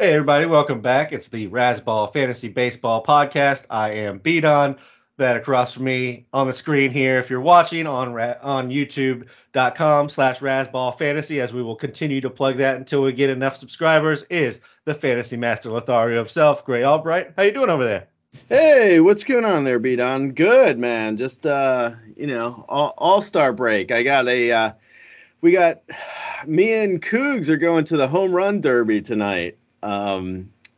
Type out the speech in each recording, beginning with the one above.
Hey everybody, welcome back. It's the Razzball Fantasy Baseball Podcast. I am Beadon. That across from me on the screen here, if you're watching on youtube.com/Razzball Fantasy, as we will continue to plug that until we get enough subscribers, is the Fantasy Master Lothario himself, Gray Albright. How you doing over there? Hey, what's going on there, Beaton? Good, man. Just all-star break. We got me and Cougs are going to the home run derby tonight.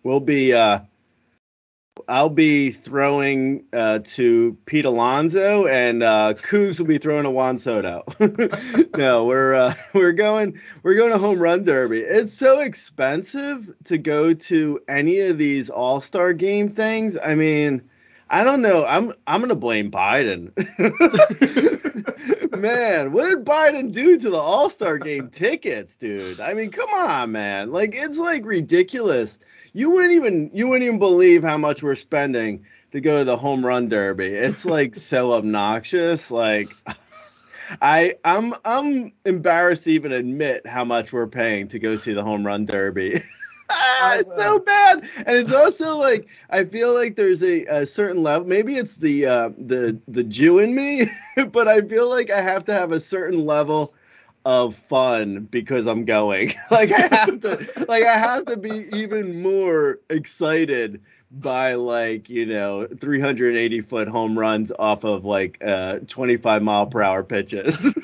We'll be I'll be throwing to Pete Alonso, and Cougs will be throwing to Juan Soto. No, we're going to home run derby. It's so expensive to go to any of these all-star game things. I mean, I don't know. I'm gonna blame Biden. Man, what did Biden do to the all-star game tickets, dude? I mean, come on, man. Like, it's like ridiculous. You wouldn't even believe how much we're spending to go to the home run derby. It's like so obnoxious. Like I'm embarrassed to even admit how much we're paying to go see the home run derby. It's so bad. And it's also like I feel like there's a certain level. Maybe it's the Jew in me, but I feel like I have to have a certain level of fun because I'm going. I have to be even more excited by 380-foot home runs off of 25-mile-per-hour pitches.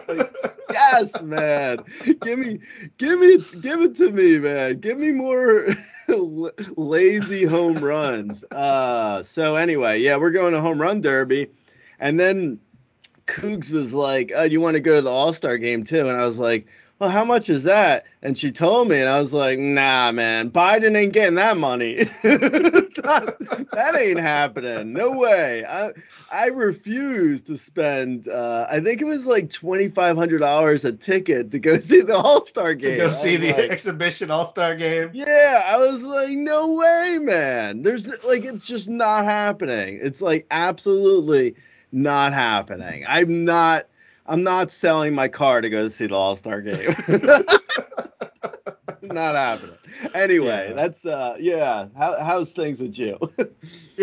Like, yes, man. Give it to me, man. Give me more lazy home runs. So anyway, yeah, we're going to home run derby, and then Cougs was like, "Oh, do you want to go to the All-Star game too?" And I was like, "Well, how much is that?" And she told me, and I was like, "Nah, man, Biden ain't getting that money. That ain't happening. No way. I refuse to spend. I think it was like $2,500 a ticket to go see the All-Star game. To go see the exhibition All-Star game? Yeah, I was like, no way, man. It's just not happening. It's like absolutely not happening. I'm not selling my car to go see the All-Star game. Not happening. Anyway, that's yeah. How's things with you?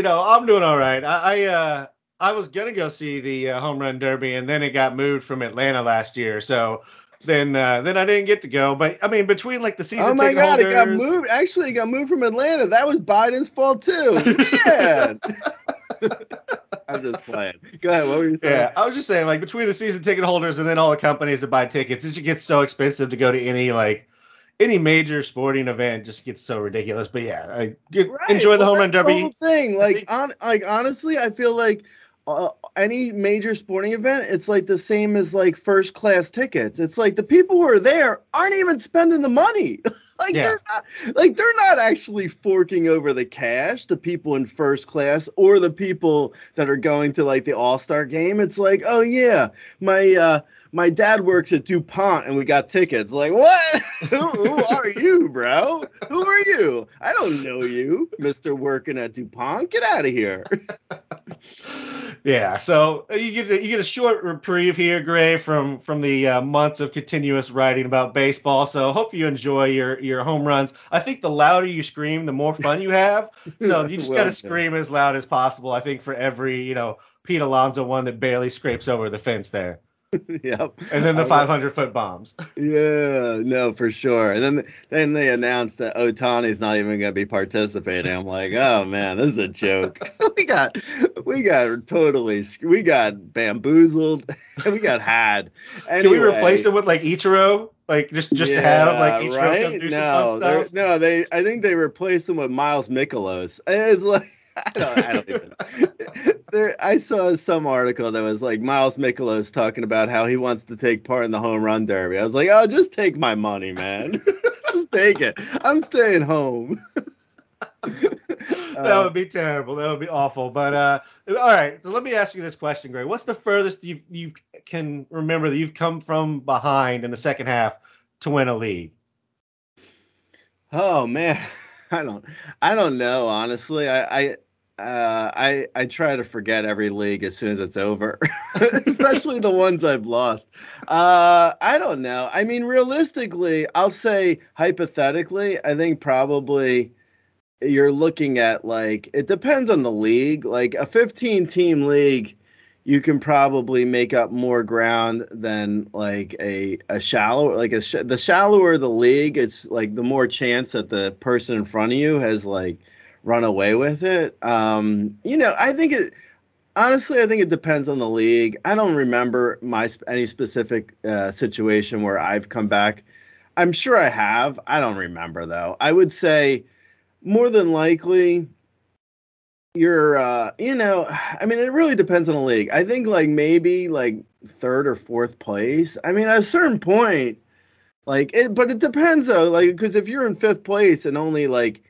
I'm doing all right. I was gonna go see the home run derby, and then it got moved from Atlanta last year. So then I didn't get to go. But I mean, between like the Oh season my ticket God, it got holders, moved. Actually, it got moved from Atlanta. That was Biden's fault too. Man. I'm just playing. Go ahead. What were you saying? yeah, I was just saying, like between the season ticket holders and then all the companies that buy tickets, it just gets so expensive to go to any major sporting event. Just gets so ridiculous. But yeah, Right. enjoy the Well, home run that's the whole derby. thing. I think Honestly, I feel like any major sporting event, it's like the same as like first class tickets. It's like the people who are there aren't even spending the money. like yeah. they're not actually forking over the cash. The people in first class or the people that are going to like the All-Star game. It's like, oh yeah, my dad works at DuPont and we got tickets. Like, what? who are you, bro? Who are you? I don't know you, Mr. Working at DuPont. Get out of here. Yeah, so you get a short reprieve here, Gray, from the months of continuous writing about baseball. So hope you enjoy your home runs. I think the louder you scream, the more fun you have. So you just got to Well, yeah. scream as loud as possible. I think for every Pete Alonso one that barely scrapes over the fence there, Yep. and then the I will. 500-foot bombs. Yeah, no, for sure. And then they announced that Otani's not even going to be participating. I'm like, oh man, this is a joke. We got bamboozled. We got had. Can we replace Anyway, him with like Ichiro, like just to have like yeah, Ichiro come right. do some fun No, they're stuff? no, they. I think they replaced him with Miles Mikolos. It's like I don't even. There, I saw some article that was like Miles Mikolos talking about how he wants to take part in the home run derby. I was like, oh, just take my money, man. Just take it. I'm staying home. That Uh, would be terrible. That would be awful. But all right. So let me ask you this question, Greg. What's the furthest you can remember that you've come from behind in the second half to win a league? oh man, I don't, I don't know. Honestly, I I try to forget every league as soon as it's over, especially the ones I've lost. I don't know. I mean, realistically, I'll say hypothetically, I think probably you're looking at like it depends on the league. Like a 15 team league, you can probably make up more ground than like a shallow like the shallower the league, it's like the more chance that the person in front of you has like run away with it. I think it honestly, I think it depends on the league. I don't remember any specific situation where I've come back. I'm sure I have. I don't remember though. I would say more than likely you're I mean it really depends on the league. I think like maybe like third or fourth place. I mean at a certain point but it depends though, like because if you're in fifth place and only like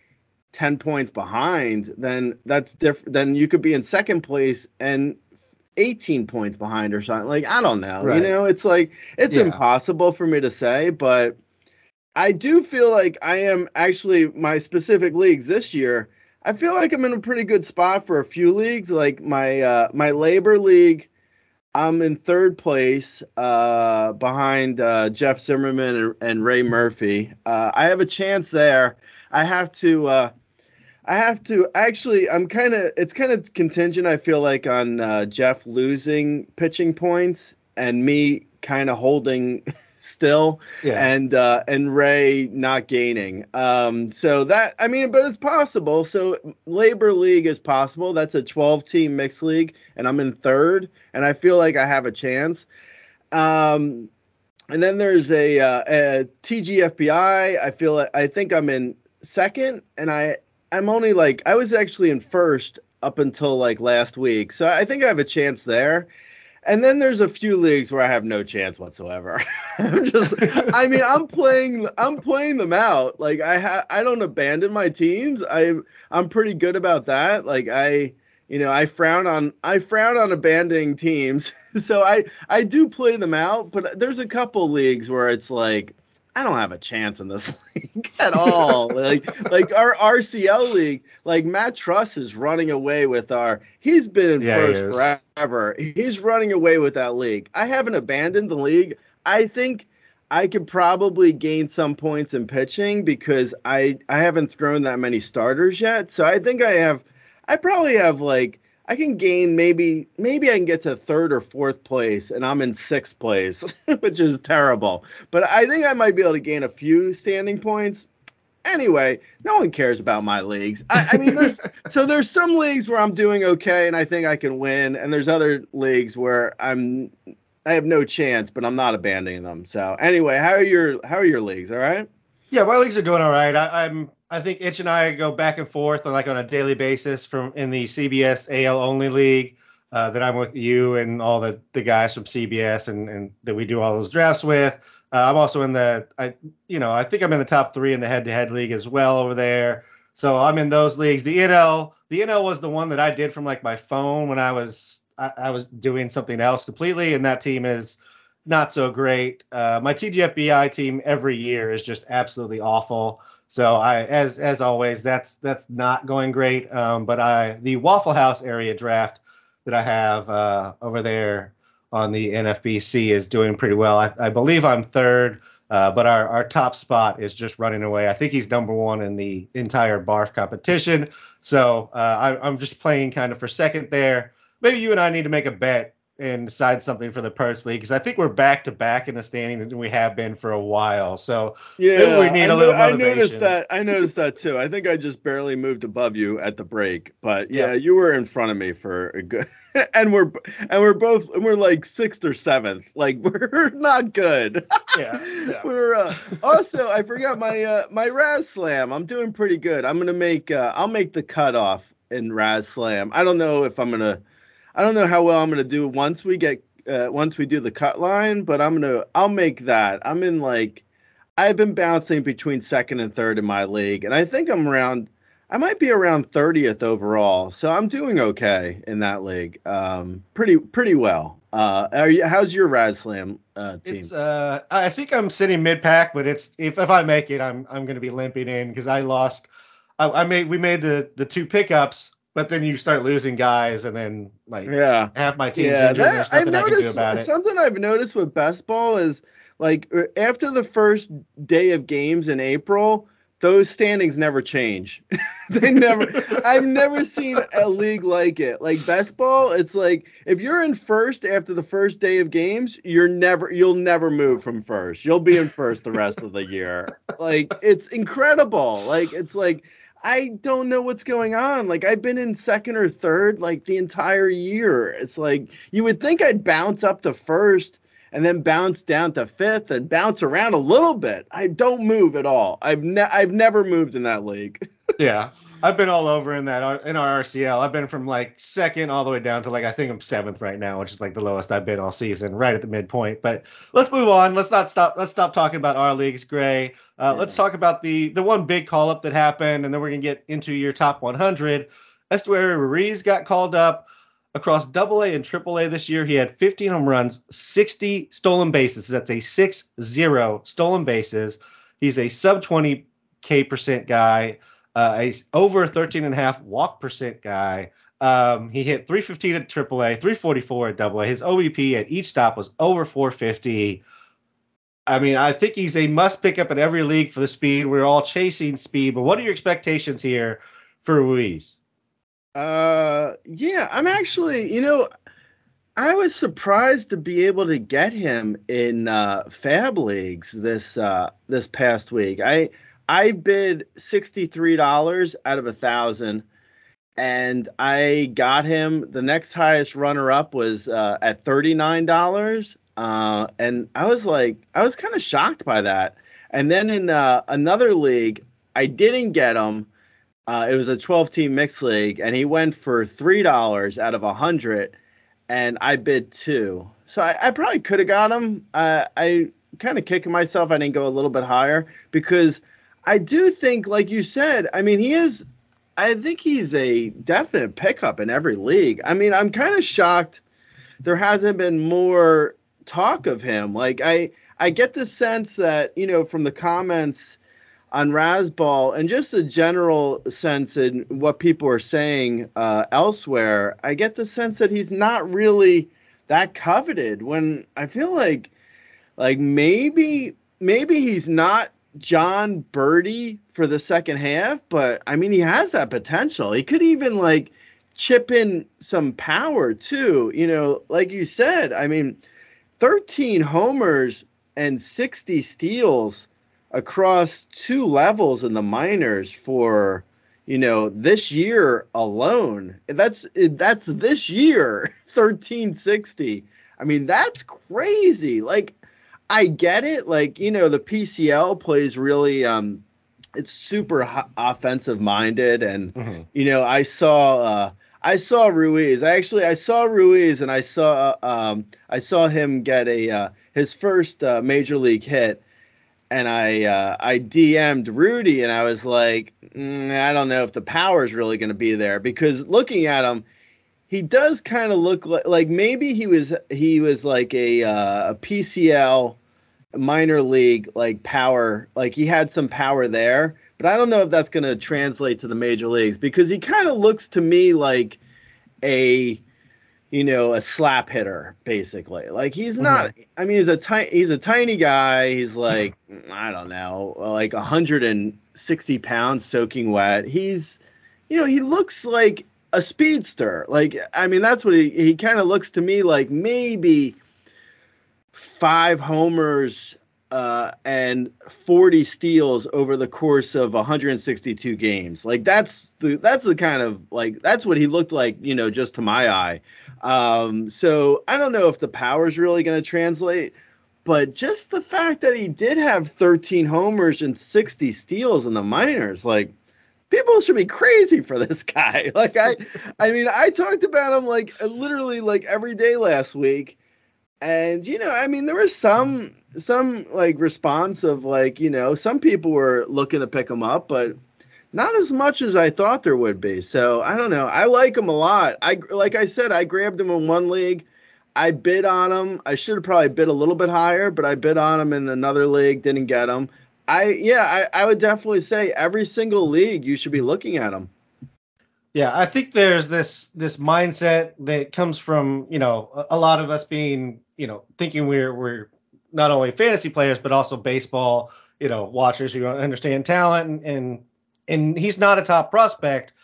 10 points behind, then that's different. Then you could be in second place and 18 points behind or something. Like I don't know, Right. it's like it's Yeah. impossible for me to say, but I do feel like I am actually my specific leagues this year. I feel like I'm in a pretty good spot for a few leagues. Like my labor league, I'm in third place, behind Jeff Zimmerman and Ray Murphy. I have a chance there. I have to. I have to actually. It's kind of contingent. I feel like on Jeff losing pitching points and me kind of holding still, Yeah. and Ray not gaining. So that I mean, but it's possible. So Labor League is possible. That's a 12-team mixed league, and I'm in third, and I feel like I have a chance. Um, and then there's a TGFBI. I think I'm in second, and I'm only like I was actually in first up until like last week, so I think I have a chance there. And then there's a few leagues where I have no chance whatsoever. I mean, I'm playing them out. Like I don't abandon my teams. I'm pretty good about that. Like I frown on abandoning teams. So I do play them out, but there's a couple leagues where it's like I don't have a chance in this league at all. Like our RCL league, like Matt Truss is running away with he's been in Yeah, he first is. forever. He's running away with that league. I haven't abandoned the league. I think I could probably gain some points in pitching because I haven't thrown that many starters yet. So I think I probably have like I can gain maybe I can get to third or fourth place and I'm in sixth place, which is terrible. But I think I might be able to gain a few standing points. Anyway, no one cares about my leagues. I mean, there's some leagues where I'm doing okay and I think I can win, and there's other leagues where I have no chance, but I'm not abandoning them. So anyway, how are your leagues? All right. Yeah, my leagues are doing all right. I think Itch and I go back and forth on a daily basis from in the CBS AL only league that I'm with you and all the guys from CBS and that we do all those drafts with. I'm also in I think I'm in the top three in the head-to-head league as well over there. So I'm in those leagues. The NL was the one that I did from like my phone when I was doing something else completely, and that team is not so great. My TGFBI team every year is just absolutely awful. So as always, that's not going great. But the Waffle House area draft that I have over there on the NFBC is doing pretty well. I believe I'm third, but our top spot is just running away. I think he's number one in the entire barf competition. So I'm just playing kind of for second there. Maybe you and I need to make a bet and decide something for the purse league because I think we're back to back in the standings and we have been for a while. So maybe we Yeah, need a little I noticed motivation. that. I noticed that too. I think I just barely moved above you at the break, but yeah, Yep. you were in front of me for a good. And we're like sixth or seventh. Like we're not good. Yeah. Yeah. We're also I forgot my Raz Slam. I'm doing pretty good. I'll make the cutoff in Raz Slam. I don't know how well I'm gonna do once we do the cut line, but I'll make that. I've been bouncing between second and third in my league, and I think I might be around 30th overall. So I'm doing okay in that league. Pretty well. How's your Raz Slam team? I think I'm sitting mid pack, but it's if I make it, I'm going to be limping in because I lost. We made the two pickups but then you start losing guys, and then like Yeah. half my team's Yeah, injured. And that there's I've nothing I can do noticed about it. something I've noticed with best ball is like after the first day of games in April, those standings never change. They never I've never seen a league like it. Like best ball, it's like if you're in first after the first day of games, you'll never move from first. You'll be in first the rest of the year. Like it's incredible. Like it's like I don't know what's going on. Like I've been in second or third like the entire year. It's like you would think I'd bounce up to first and then bounce down to fifth and bounce around a little bit. I don't move at all. I've never moved in that league. Yeah, I've been all over in that in our RCL. I've been from like second all the way down to like I think I'm seventh right now, which is like the lowest I've been all season, right at the midpoint. But let's move on. Let's not stop. Let's stop talking about our leagues, Gray. Let's talk about the one big call up that happened, and then we're gonna get into your top 100. Esteury Ruiz got called up across Double A and Triple A this year. He had 15 home runs, 60 stolen bases. That's a 6-0 stolen bases. He's a sub 20K percent guy. A over 13.5 walk percent guy. He hit 315 at AAA, 344 at AA. His OBP at each stop was over 450. I mean, I think he's a must pick up in every league for the speed. We're all chasing speed, but what are your expectations here for Ruiz? Yeah, I'm actually, I was surprised to be able to get him in Fab leagues this past week. I bid $63 out of 1,000, and I got him. The next highest runner up was at $39, and I was kind of shocked by that. And then in another league, I didn't get him. It was a 12-team mixed league, and he went for $3 out of 100, and I bid 2. So I probably could have got him. I kind of kicking myself I didn't go a little bit higher because I do think, like you said, I mean, I think he's a definite pickup in every league. I mean, I'm kind of shocked there hasn't been more talk of him. Like I get the sense that, from the comments on Razzball and just the general sense in what people are saying elsewhere, I get the sense that he's not really that coveted when I feel like maybe he's not John Birdie for the second half, but I mean, he has that potential. He could even like chip in some power too. Like you said, I mean, 13 homers and 60 steals across 2 levels in the minors for, this year alone. That's this year, 1360. I mean, that's crazy. Like, I get it. Like, the PCL plays really, it's super offensive minded. And, Mhm. I saw Ruiz. I saw Ruiz and I saw him get his first major league hit. And I DM'd Rudy and I was like, I don't know if the power is really going to be there because looking at him, he does kind of look like maybe he was like a PCL minor league like power, like he had some power there, but I don't know if that's going to translate to the major leagues because he kind of looks to me like a a slap hitter basically. Like he's not. I mean, he's a tiny guy. He's like I don't know, like 160 pounds soaking wet. He's he looks like a speedster. Like I mean, that's what he kind of looks to me like maybe 5 homers and 40 steals over the course of 162 games. Like that's the kind of like that's what he looked like, just to my eye. So I don't know if the power is really going to translate, but just the fact that he did have 13 homers and 60 steals in the minors, like people should be crazy for this guy. Like I mean, I talked about him like literally like every day last week. And I mean, there was some like response of like, some people were looking to pick him up, but not as much as I thought there would be. So I don't know. I like him a lot. Like I said, I grabbed him in one league. I bid on him. I should have probably bid a little bit higher, but I bid on him in another league, didn't get him. I would definitely say every single league you should be looking at him. Yeah, I think there's this mindset that comes from, a lot of us being, thinking we're not only fantasy players but also baseball, watchers who understand talent, and he's not a top prospect,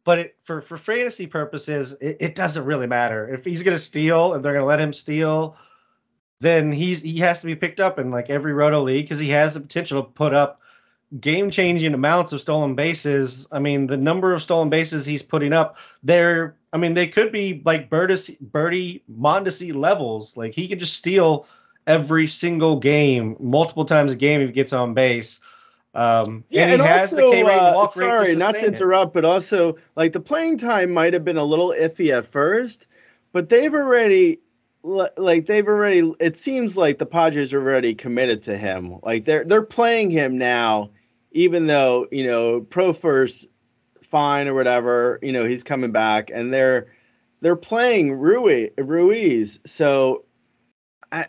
but for fantasy purposes, it doesn't really matter. If he's going to steal and they're going to let him steal, then he has to be picked up in like every roto league because he has the potential to put up game-changing amounts of stolen bases. I mean, the number of stolen bases he's putting up there, I mean, they could be like Birdie Mondesi levels. Like he could just steal every single game, multiple times a game if he gets on base. Yeah, And he and has the K also, rate and walk rate to sorry, not to sustain it. interrupt, but also, like, the playing time might have been a little iffy at first, but they've already, it seems like the Padres are already committed to him. Like, they're playing him now, even though, Profer's fine or whatever, he's coming back, and they're playing Ruiz. So,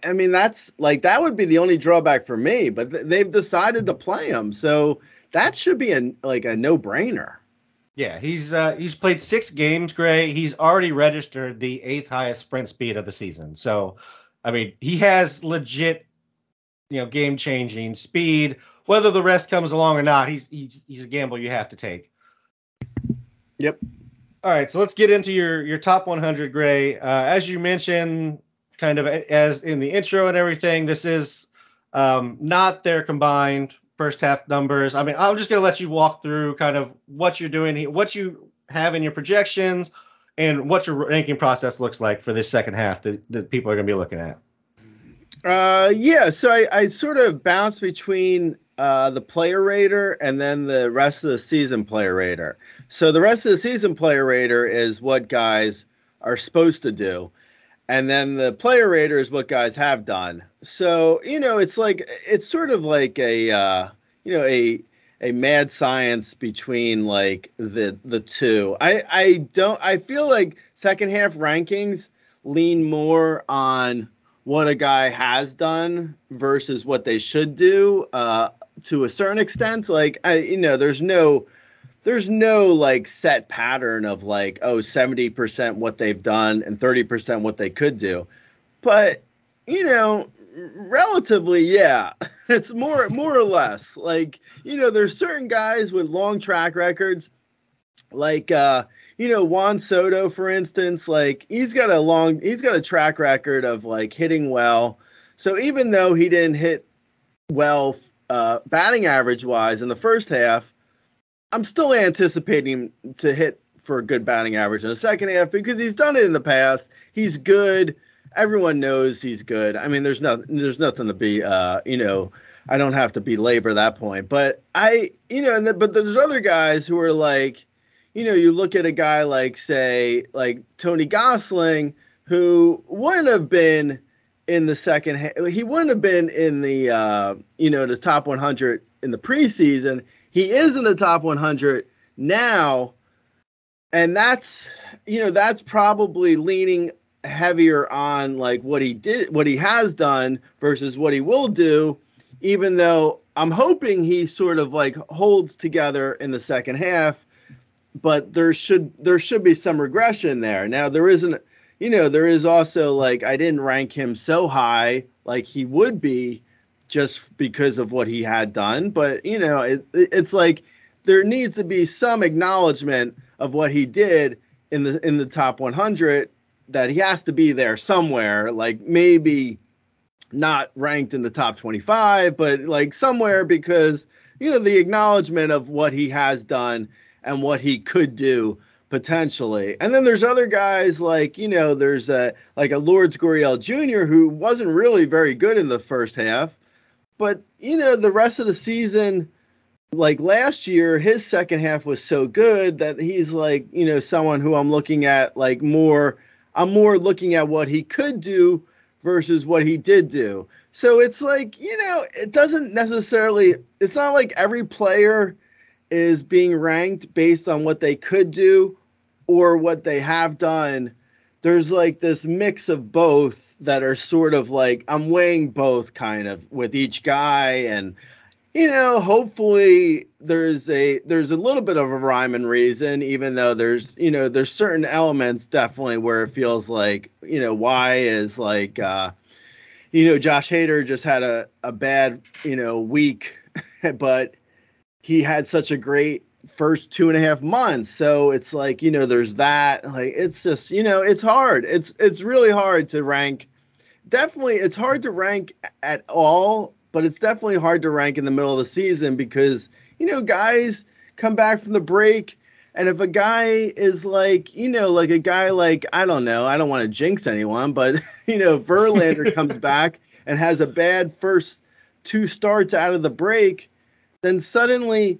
I mean, that's like that would be the only drawback for me, but they've decided to play him, so that should be a no brainer. Yeah, he's played 6 games, Gray. He's already registered the 8th highest sprint speed of the season. So, I mean, he has legit, game changing speed. Whether the rest comes along or not, he's a gamble you have to take. Yep. All right, so let's get into your top 100, Gray. As you mentioned, kind of as in the intro and everything, this is not their combined first half numbers. I mean, I'm just going to let you walk through kind of what you're doing here, what you have in your projections, and what your ranking process looks like for this second half that people are going to be looking at. Yeah, so I sort of bounce between the player rater and then the rest of the season player rater. So the rest of the season player rater is what guys are supposed to do. And then the player rater is what guys have done. So, it's sort of like a mad science between like the two. I feel like second half rankings lean more on what a guy has done versus what they should do, to a certain extent. Like, there's no like set pattern of like, oh, 70% what they've done and 30% what they could do. But, relatively, yeah, it's more or less like, there's certain guys with long track records, like, Juan Soto, for instance. Like, he's got a track record of like hitting well. So even though he didn't hit well, batting average wise in the first half, I'm still anticipating to hit for a good batting average in the second half because he's done it in the past. He's good. Everyone knows he's good. I mean, there's nothing to be, I don't have to belabor that point. But but there's other guys who are like, you look at a guy like, say, like Tony Gosling, who wouldn't have been in the second half. He wouldn't have been in the, the top 100 in the preseason. He is in the top 100 now, and that's probably leaning heavier on like what he has done versus what he will do, even though I'm hoping he sort of like holds together in the second half, but there should be some regression there. Now there isn't, there is also like, I didn't rank him so high like he would be just because of what he had done. But, it's like there needs to be some acknowledgement of what he did in the top 100, that he has to be there somewhere, like maybe not ranked in the top 25, but like somewhere, because, the acknowledgement of what he has done and what he could do potentially. And then there's other guys like, there's like a Lourdes Gurriel Jr. who wasn't really very good in the first half. But, the rest of the season, like last year, his second half was so good that he's like, someone who I'm looking at like more. I'm more looking at what he could do versus what he did do. So it's like, it doesn't necessarily, it's not like every player is being ranked based on what they could do or what they have done. There's like this mix of both that are sort of like, I'm weighing both kind of with each guy. And hopefully there's a little bit of a rhyme and reason, even though there's certain elements definitely where it feels like, why is like, Josh Hader just had a bad, week, but he had such a great first 2.5 months. So it's like, there's that, like, it's just, it's hard. It's really hard to rank. Definitely, it's hard to rank at all, but it's definitely hard to rank in the middle of the season because, guys come back from the break. And if a guy is like, like a guy like, I don't know, I don't want to jinx anyone, but, Verlander comes back and has a bad first two starts out of the break, then suddenly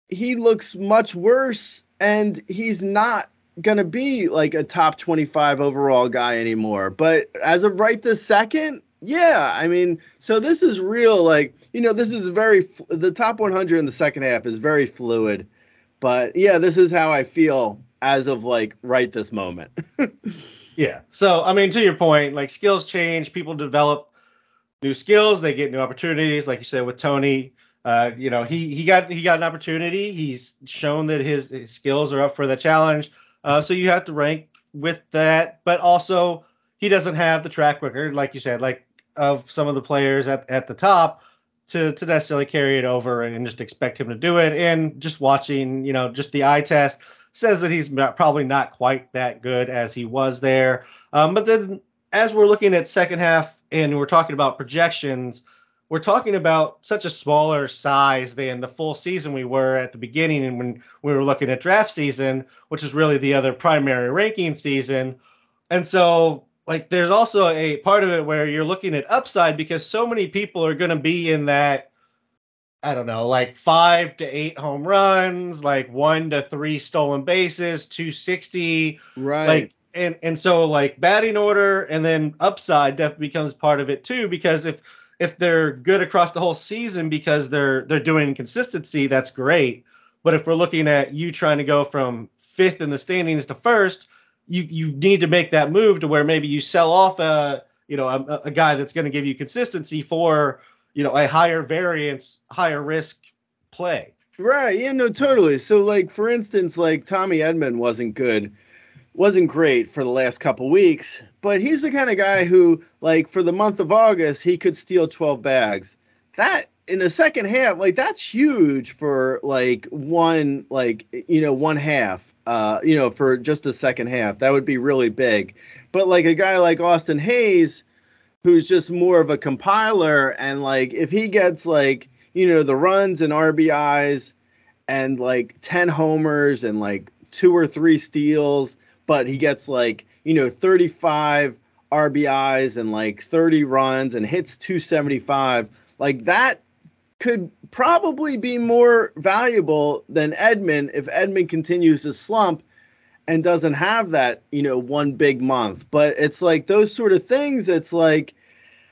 he looks much worse and he's not going to be like a top 25 overall guy anymore. But as of right this second, yeah, I mean, so this is real, like, this is the top 100 in the second half is very fluid. But yeah, this is how I feel as of like right this moment. Yeah. So, I mean, to your point, like skills change, people develop new skills, they get new opportunities. Like you said with Tony, he got an opportunity. He's shown that his skills are up for the challenge. So you have to rank with that, but also he doesn't have the track record, like you said, like of some of the players at the top to necessarily carry it over and just expect him to do it. And just watching, just the eye test says that he's probably not quite that good as he was there. But then as we're looking at second half and we're talking about projections, we're talking about such a smaller size than the full season we were at the beginning and when we were looking at draft season, which is really the other primary ranking season. And so, like, there's also a part of it where you're looking at upside because so many people are going to be in that, I don't know, like 5 to 8 home runs, like 1 to 3 stolen bases, 260, Right. like, and so like batting order and then upside definitely becomes part of it too because if they're good across the whole season because they're doing consistency, that's great. But if we're looking at you trying to go from fifth in the standings to first, you need to make that move to where maybe you sell off a guy that's going to give you consistency for a higher variance, higher risk play. Right. Yeah, no, totally. So like for instance, like Tommy Edman wasn't great for the last couple weeks, but he's the kind of guy who, like, for the month of August, he could steal 12 bags. That in the second half, like, that's huge for like one half. For just the second half, that would be really big. But like a guy like Austin Hayes, who's just more of a compiler, and like if he gets like the runs and RBIs and like 10 homers and like 2 or 3 steals, but he gets like, 35 RBIs and like 30 runs and hits 275. Like that could probably be more valuable than Edman if Edman continues to slump and doesn't have that, one big month. But it's like those sort of things. It's like,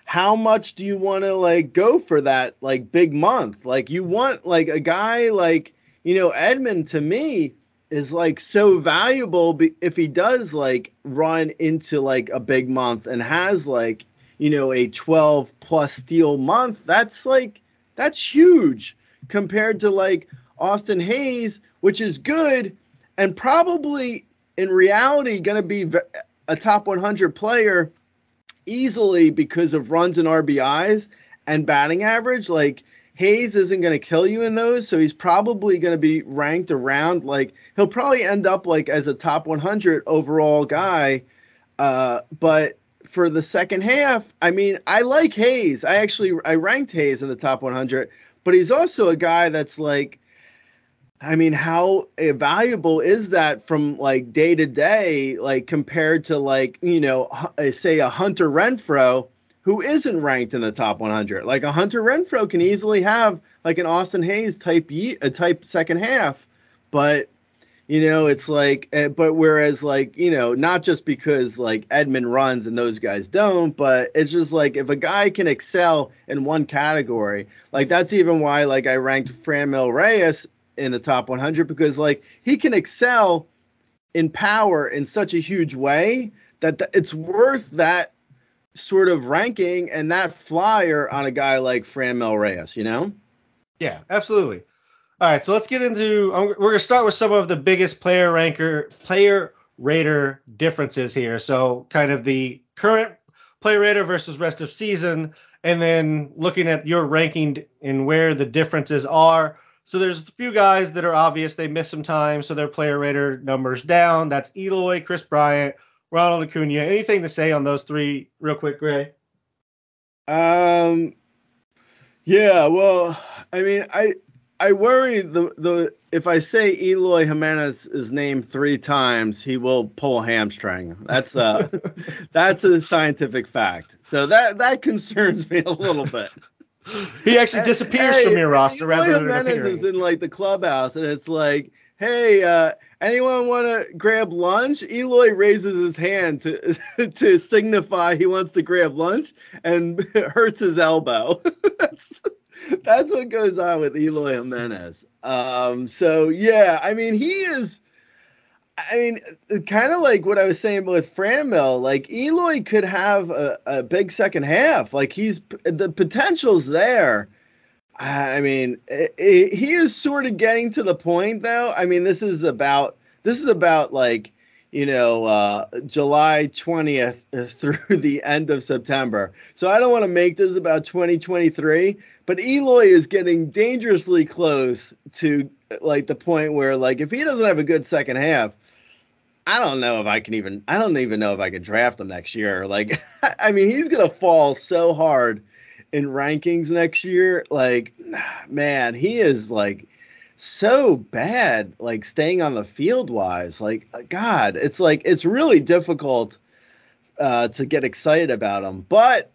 how much do you want to like go for that like big month? Like you want like a guy like, Edman to me is like so valuable if he does like run into like a big month and has like, a 12 plus steal month. That's huge compared to like Austin Hayes, which is good and probably in reality going to be a top 100 player easily because of runs and RBIs and batting average. Like Hayes isn't going to kill you in those, so he's probably going to be ranked around, like he'll probably end up like as a top 100 overall guy. But for the second half, I mean, I like Hayes. I ranked Hayes in the top 100, but he's also a guy that's like, I mean, how valuable is that from like day to day, like compared to like, say a Hunter Renfroe who isn't ranked in the top 100? Like a Hunter Renfroe can easily have like an Austin Hayes a type second half, but it's like, but whereas like, not just because like Edman runs and those guys don't, but it's just like if a guy can excel in one category, like that's even why like I ranked Franmil Reyes in the top 100 because like he can excel in power in such a huge way that it's worth that sort of ranking and that flyer on a guy like Franmil Reyes, Yeah, absolutely. All right, so let's get into. We're going to start with some of the biggest player rater differences here. So, kind of the current player rater versus rest of season, and then looking at your ranking and where the differences are. So, there's a few guys that are obvious. They missed some time, so their player rater numbers down. That's Eloy, Chris Bryant, Ronald Acuna. Anything to say on those three, real quick, Gray? Yeah, well, I mean, I worry the if I say Eloy Jimenez's name 3 times, he will pull a hamstring. That's that's a scientific fact. So that concerns me a little bit. He actually disappears from your roster Eloy rather than Jimenez appearing. is in like the clubhouse, and it's like, hey, anyone want to grab lunch? Eloy raises his hand to to signify he wants to grab lunch, and hurts his elbow. That's what goes on with Eloy Jimenez. So yeah, I mean, he is. I mean, kind of like what I was saying with Franmil, like Eloy could have a big second half. Like the potential's there. I mean, he is sort of getting to the point, though. I mean, this is about like, July 20th through the end of September. So I don't want to make this about 2023, but Eloy is getting dangerously close to like the point where, like, if he doesn't have a good second half, I don't even know if I can draft him next year. Like, I mean, he's going to fall so hard in rankings next year. Like, man, he is like so bad, like staying on the field wise. Like, God, it's like, it's really difficult to get excited about him. But,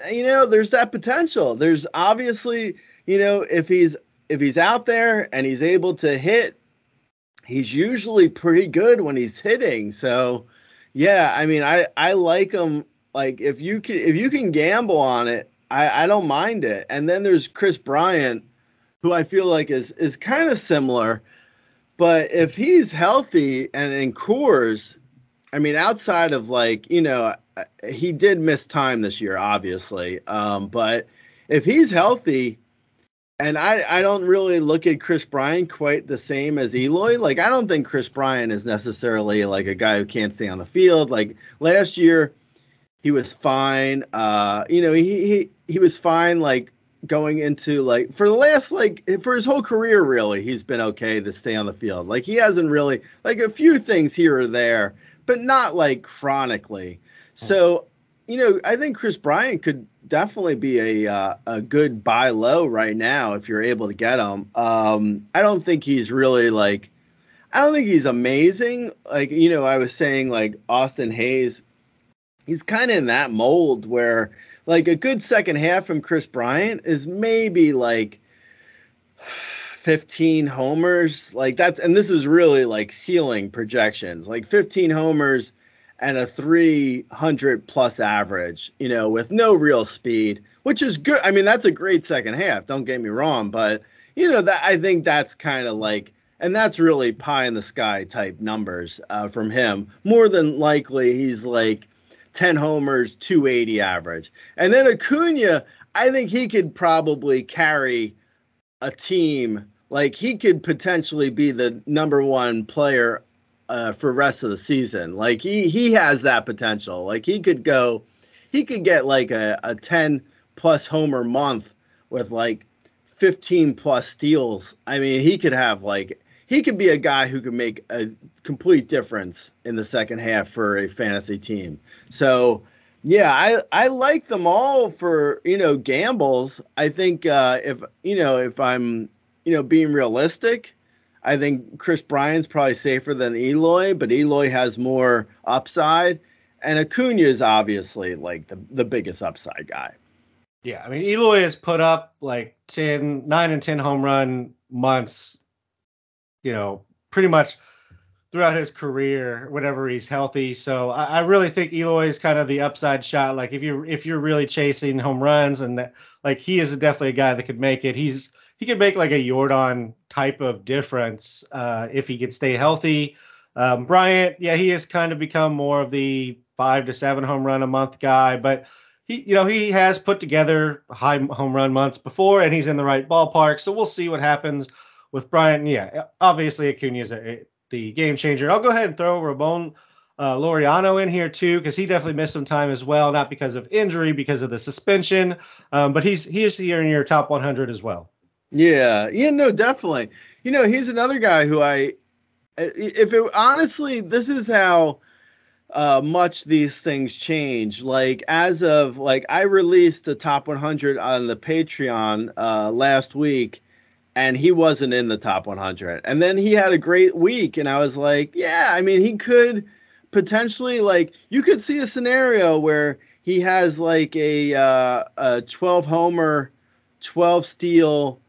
there's that potential. There's obviously, if he's out there and he's able to hit, he's usually pretty good when he's hitting. So, yeah, I mean, I like him. Like, if you can gamble on it, I don't mind it. And then there's Chris Bryant, who I feel like is kind of similar, but if he's healthy and in Coors, I mean, outside of like, he did miss time this year, obviously. But if he's healthy, and I don't really look at Chris Bryant quite the same as Eloy. Like, I don't think Chris Bryant is necessarily like a guy who can't stay on the field. Like last year, he was fine. He was fine. Like going into like for the last like for his whole career, really, he's been okay to stay on the field. Like he hasn't really like a few things here or there, but not like chronically. So, I think Chris Bryant could definitely be a good buy low right now if you're able to get him. I don't think he's really like, I don't think he's amazing. Like, I was saying like Austin Hayes, he's kind of in that mold where like a good second half from Chris Bryant is maybe like 15 homers. Like and this is really like ceiling projections, like 15 homers and a 300 plus average, with no real speed, which is good. I mean, that's a great second half. Don't get me wrong. But, that I think that's kind of like, and that's really pie in the sky type numbers from him. More than likely, he's like 10 homers, 280 average. And then Acuna, I think he could probably carry a team. Like he could potentially be the number one player for rest of the season. Like he has that potential. Like he could get like a 10 plus homer month with like 15 plus steals. I mean, he could be a guy who could make a complete difference in the second half for a fantasy team. So yeah, I like them all for, gambles. I think if I'm, being realistic, I think Chris Bryant's probably safer than Eloy, but Eloy has more upside. And Acuna is obviously like the biggest upside guy. Yeah, I mean, Eloy has put up like 9 and 10 home run months, pretty much throughout his career whenever he's healthy. So I really think Eloy is kind of the upside shot. Like if you're really chasing home runs and that, like he is definitely a guy that could make it. He could make like a Jordan type of difference if he could stay healthy. Bryant, yeah, he has kind of become more of the 5 to 7 home run a month guy, but he has put together high home run months before, and he's in the right ballpark. So we'll see what happens with Bryant. Yeah, obviously Acuna is the game changer. I'll go ahead and throw Ramon Laureano in here too, because he definitely missed some time as well, not because of injury, because of the suspension. But he is here in your top 100 as well. Yeah, no, definitely. He's another guy who honestly, this is how much these things change. Like as of like I released the top 100 on the Patreon last week, and he wasn't in the top 100. And then he had a great week, and I was like, yeah, I mean, he could potentially, like, you could see a scenario where he has like a 12 homer, 12 steal,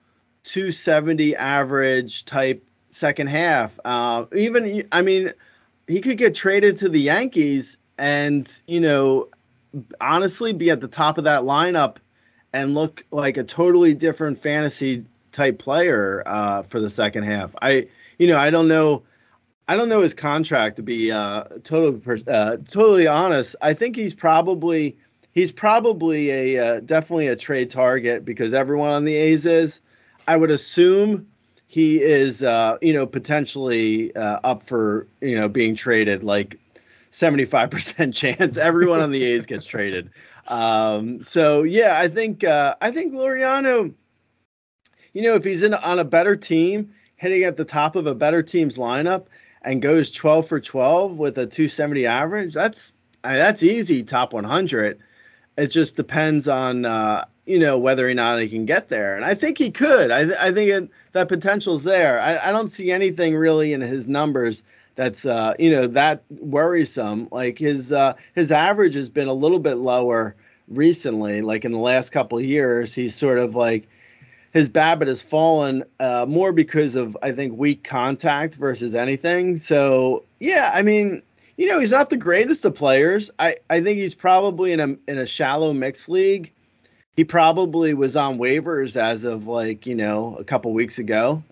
270 average type second half. Even, I mean, he could get traded to the Yankees and, honestly be at the top of that lineup and look like a totally different fantasy type player for the second half. I don't know. I don't know his contract, to be totally honest. I think he's probably a definitely a trade target because everyone on the A's is. I would assume he is potentially up for being traded, like 75% chance everyone on the A's gets traded. So yeah, I think Laureano, if he's on a better team, hitting at the top of a better team's lineup and goes 12 for 12 with a 270 average, that's easy top 100. It just depends on whether or not he can get there, and I think he could. I think that potential's there. I don't see anything really in his numbers that's that worrisome. Like his average has been a little bit lower recently. Like in the last couple of years, he's sort of like his BABIP has fallen more because of, I think, weak contact versus anything. So yeah, I mean, he's not the greatest of players. I think he's probably in a shallow mixed league. He probably was on waivers as of like, a couple weeks ago.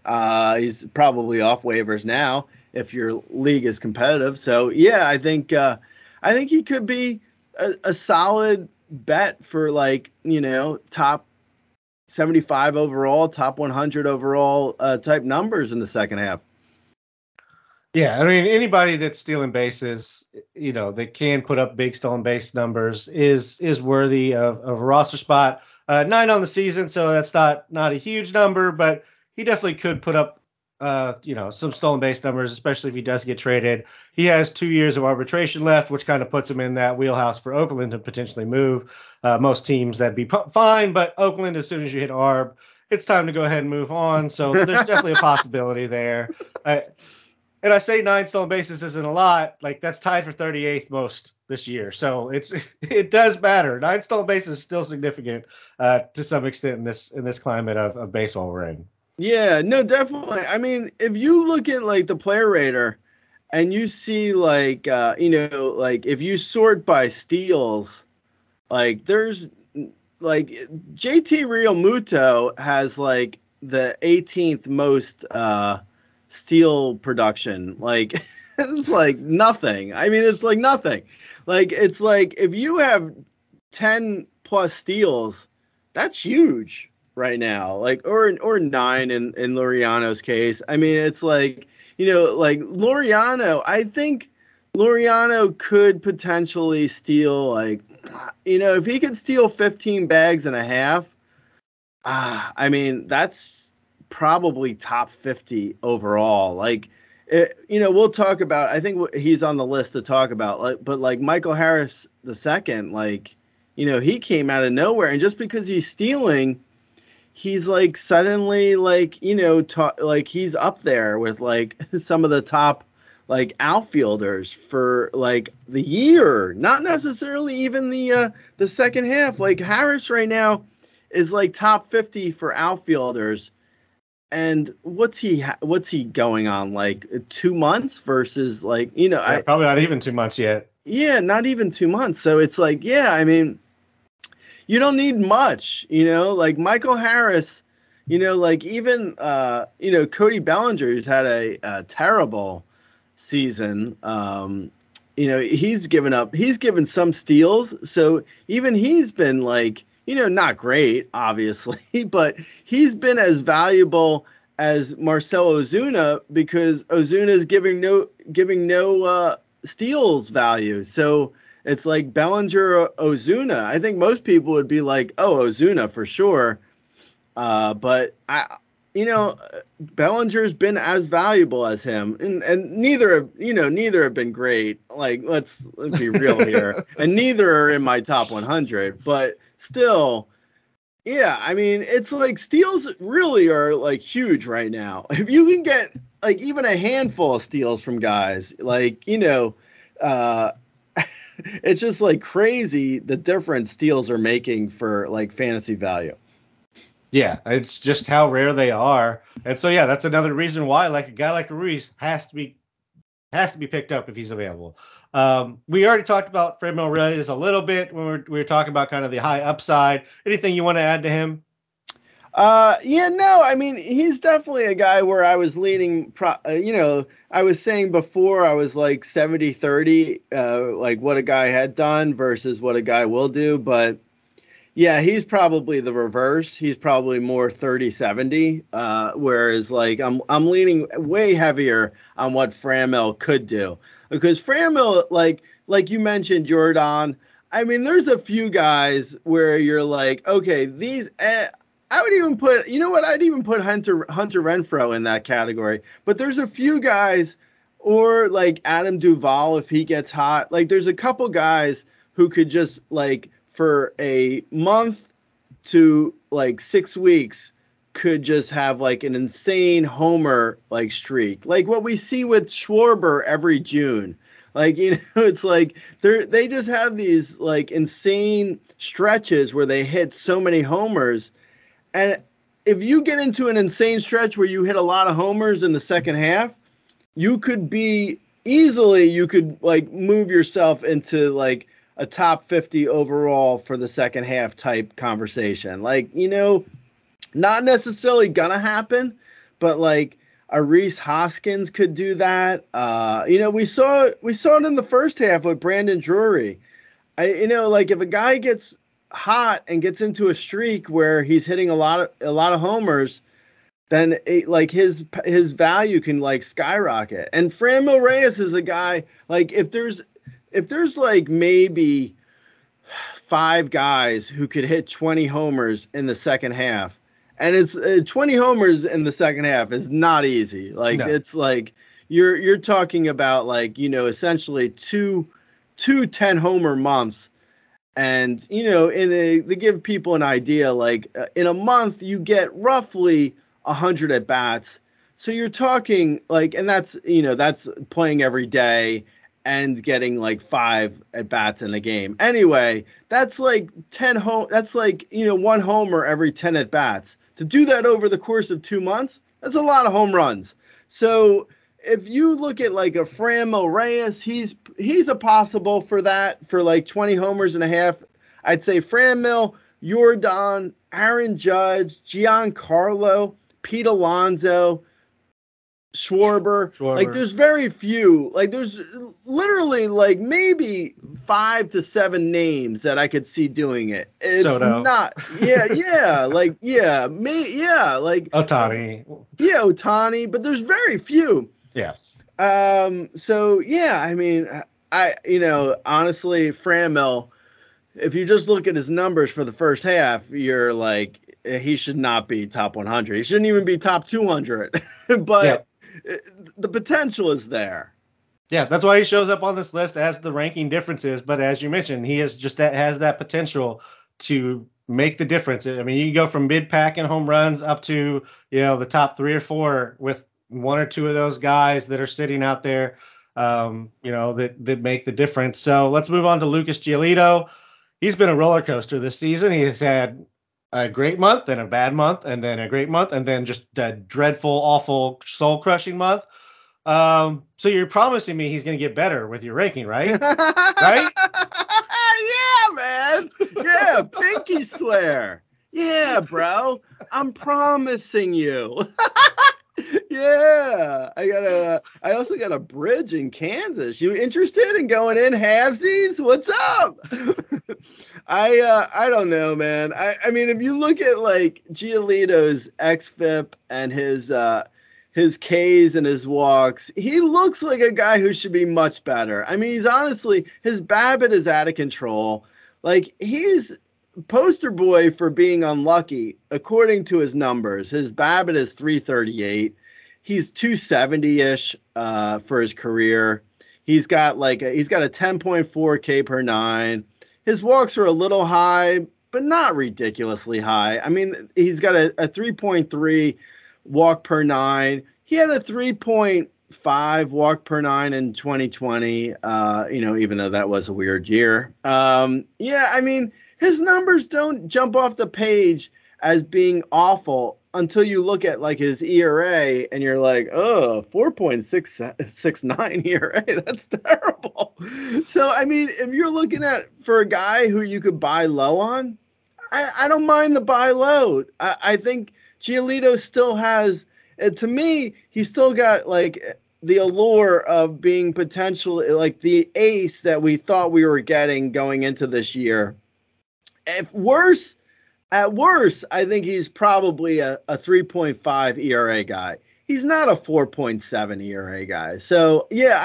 He's probably off waivers now if your league is competitive. So yeah, I think he could be a solid bet for like, top 75 overall, top 100 overall type numbers in the second half. Yeah, I mean, anybody that's stealing bases, that can put up big stolen base numbers is worthy of a roster spot. 9 on the season, so that's not a huge number, but he definitely could put up, some stolen base numbers, especially if he does get traded. He has 2 years of arbitration left, which kind of puts him in that wheelhouse for Oakland to potentially move. Most teams that'd be fine, but Oakland, as soon as you hit arb, it's time to go ahead and move on. So there's definitely a possibility there. And I say 9 stolen bases isn't a lot. Like that's tied for 38th most this year. So it does matter. 9 stolen bases is still significant to some extent in this climate of baseball we're in. Yeah, no, definitely. I mean, if you look at like the player rater and you see like like if you sort by steals, like there's like JT Realmuto has like the 18th most steal production. Like it's like nothing. I mean, it's like nothing. Like it's like if you have 10 plus steals, that's huge right now. Like or 9 in Laureano's case. I mean, it's like, like Laureano, I think Laureano could potentially steal like, if he could steal 15 bags and a half, I mean, that's probably top 50 overall. Like, we'll talk about, I think he's on the list to talk about, like, but like Michael Harris the second, like, he came out of nowhere, and just because he's stealing, he's like suddenly like, like he's up there with like some of the top like outfielders for like the year, not necessarily even the second half. Like Harris right now is like top 50 for outfielders. And what's he going on, like 2 months versus like, Probably not even 2 months yet. Yeah, not even 2 months. So it's like, yeah, I mean, you don't need much, like Michael Harris, like even, Cody Bellinger, who's had a terrible season, he's given some steals. So even he's been like, not great, obviously, but he's been as valuable as Marcell Ozuna because Ozuna is giving no steals value. So it's like Bellinger or Ozuna. I think most people would be like, oh, Ozuna for sure. But Bellinger's been as valuable as him, and neither have been great. Like let's be real here, and neither are in my top 100. But still, yeah, I mean it's like steals really are like huge right now. If you can get like even a handful of steals from guys, like it's just like crazy the difference steals are making for like fantasy value. Yeah, it's just how rare they are. And so yeah, that's another reason why like a guy like Ruiz has to be picked up if he's available. We already talked about Franmil Reyes a little bit when we were talking about kind of the high upside. Anything you want to add to him? Yeah, no, I mean, he's definitely a guy where I was leaning, I was saying before I was like 70-30, like what a guy had done versus what a guy will do. But yeah, he's probably the reverse. He's probably more 30-70, whereas like I'm leaning way heavier on what Franmil could do. Because Franmil, like you mentioned, Jordan, I mean, there's a few guys where you're like, okay, these I would even put, I'd even put Hunter Renfroe in that category. But there's a few guys, or like Adam Duvall if he gets hot. Like there's a couple guys who could just like for a month to like 6 weeks could just have like an insane homer like streak, like what we see with Schwarber every June. Like, it's like they just have these like insane stretches where they hit so many homers. And if you get into an insane stretch where you hit a lot of homers in the second half, you could like move yourself into like a top 50 overall for the second half type conversation. Like, not necessarily gonna happen, but like a Rhys Hoskins could do that. We saw it in the first half with Brandon Drury. Like if a guy gets hot and gets into a streak where he's hitting a lot of homers, then like his value can like skyrocket. And Franmil Reyes is a guy like if there's like maybe 5 guys who could hit 20 homers in the second half, and it's 20 homers in the second half is not easy. Like no. It's like you're talking about like essentially two 10 homer months. And, to give people an idea, like in a month, you get roughly 100 at bats. So you're talking like, and that's playing every day and getting like 5 at bats in a game. Anyway, that's like 1 homer every 10 at bats. To do that over the course of 2 months, that's a lot of home runs. So if you look at like a Franmil Reyes, he's a possible for that for like 20 homers and a half. I'd say Franmil, Jordan, Aaron Judge, Giancarlo, Pete Alonso, Schwarber. Like there's very few. Like there's literally like maybe 5 to 7 names that I could see doing it. It's Soto. Not. Yeah. Like like Ohtani. Yeah, Ohtani. But there's very few. Yeah. So yeah, I mean, honestly, Franmil, if you just look at his numbers for the first half, you're like, he should not be top 100. He shouldn't even be top 200. But the potential is there. Yeah, that's why he shows up on this list as the ranking differences. But as you mentioned, he has that potential to make the difference. I mean, you go from mid-pack and home runs up to the top 3 or 4 with 1 or 2 of those guys that are sitting out there, that make the difference. So let's move on to Lucas Giolito. He's been a roller coaster this season. He has had a great month and a bad month and then a great month and then just a dreadful, awful, soul-crushing month. So you're promising me he's going to get better with your ranking, right? Right? Yeah, man. Yeah, pinky swear. Yeah, bro. I'm promising you. Yeah, I also got a bridge in Kansas. You interested in going in halvesies? What's up? I don't know, man. I mean, if you look at like Giolito's xFIP and his Ks and his walks, he looks like a guy who should be much better. I mean, he's honestly, his BABIP is out of control. Like, he's poster boy for being unlucky according to his numbers. His BABIP is 338. He's 270-ish for his career. He's got a 10.4 K per nine. His walks are a little high, but not ridiculously high. I mean, he's got a 3.3 walk per nine. He had a 3.5 walk per nine in 2020, even though that was a weird year. Yeah, I mean, his numbers don't jump off the page as being awful until you look at like his ERA and you're like, oh, 4.669 ERA. That's terrible. So, I mean, if you're looking at for a guy who you could buy low on, I don't mind the buy low. I think Giolito still has, to me, he's still got like the allure of being potentially like the ace that we thought we were getting going into this year. At worst, I think he's probably a 3.5 ERA guy. He's not a 4.7 ERA guy. So yeah,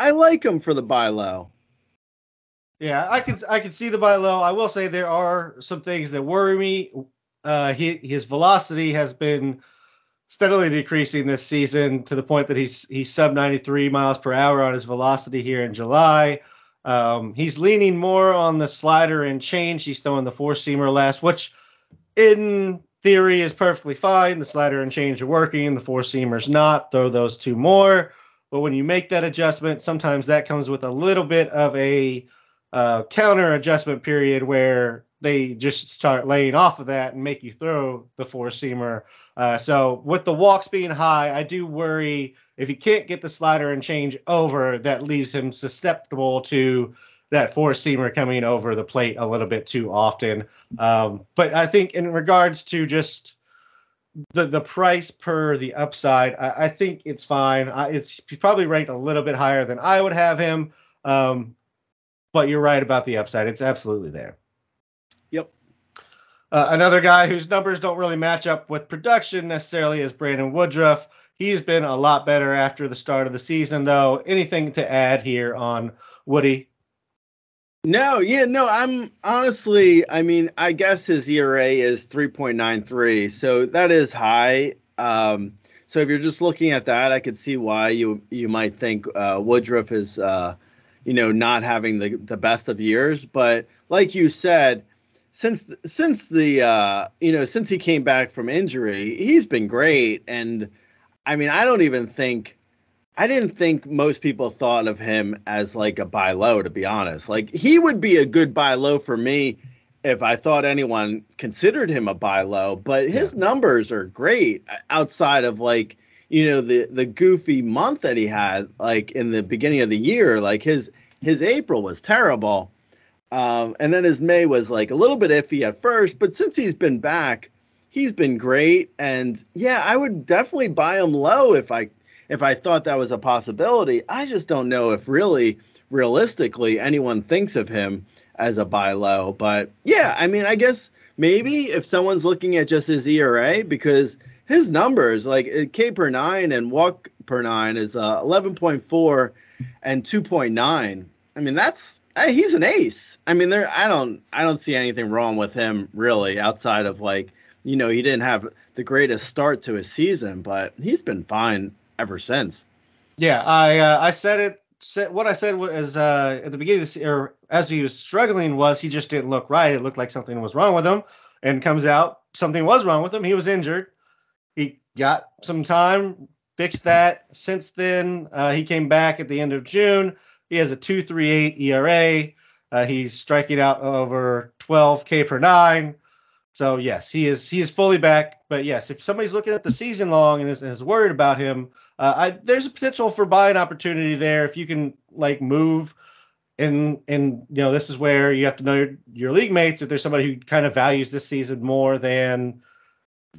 I like him for the buy low. Yeah, I can see the buy low. I will say there are some things that worry me. His velocity has been steadily decreasing this season to the point that he's sub 93 miles per hour on his velocity here in July. He's leaning more on the slider and change. He's throwing the four-seamer last, which in theory is perfectly fine. The slider and change are working. The four-seamer's not. Throw those two more. But when you make that adjustment, sometimes that comes with a little bit of a counter adjustment period where they just start laying off of that and make you throw the four-seamer. So with the walks being high, I do worry if he can't get the slider and change over, that leaves him susceptible to that four-seamer coming over the plate a little bit too often. But I think in regards to just the price per the upside, I think it's fine. It's probably ranked a little bit higher than I would have him. But you're right about the upside. It's absolutely there. Yep. Another guy whose numbers don't really match up with production necessarily is Brandon Woodruff. He's been a lot better after the start of the season, though. Anything to add here on Woody? No, I'm honestly, I mean, I guess his ERA is 3.93, so that is high. So if you're just looking at that, I could see why you might think Woodruff is, not having the best of years. But like you said, since he came back from injury, he's been great. And I mean, I didn't think most people thought of him as like a buy low, to be honest. Like, he would be a good buy low for me if I thought anyone considered him a buy low, but his numbers are great outside of like, the goofy month that he had like in the beginning of the year. Like his April was terrible. And then his May was like a little bit iffy at first, but since he's been back, he's been great. And yeah, I would definitely buy him low if I thought that was a possibility. I just don't know if realistically anyone thinks of him as a buy low. But yeah, I mean, I guess maybe if someone's looking at just his ERA, because his numbers like K per nine and walk per nine is 11.4 and 2.9. I mean, he's an ace. I mean, I don't see anything wrong with him really, outside of like, he didn't have the greatest start to his season, but he's been fine ever since. Yeah, I said what I said was at the beginning of or as he was struggling was he just didn't look right. It looked like something was wrong with him, and comes out something was wrong with him. He was injured. He got some time, fixed that. Since then, he came back at the end of June. He has a 2.38 ERA. He's striking out over 12 K per nine. So yes, he is fully back. But yes, if somebody's looking at the season long and is worried about him, there's a potential for buying opportunity there if you can like move. And this is where you have to know your league mates. If there's somebody who kind of values this season more than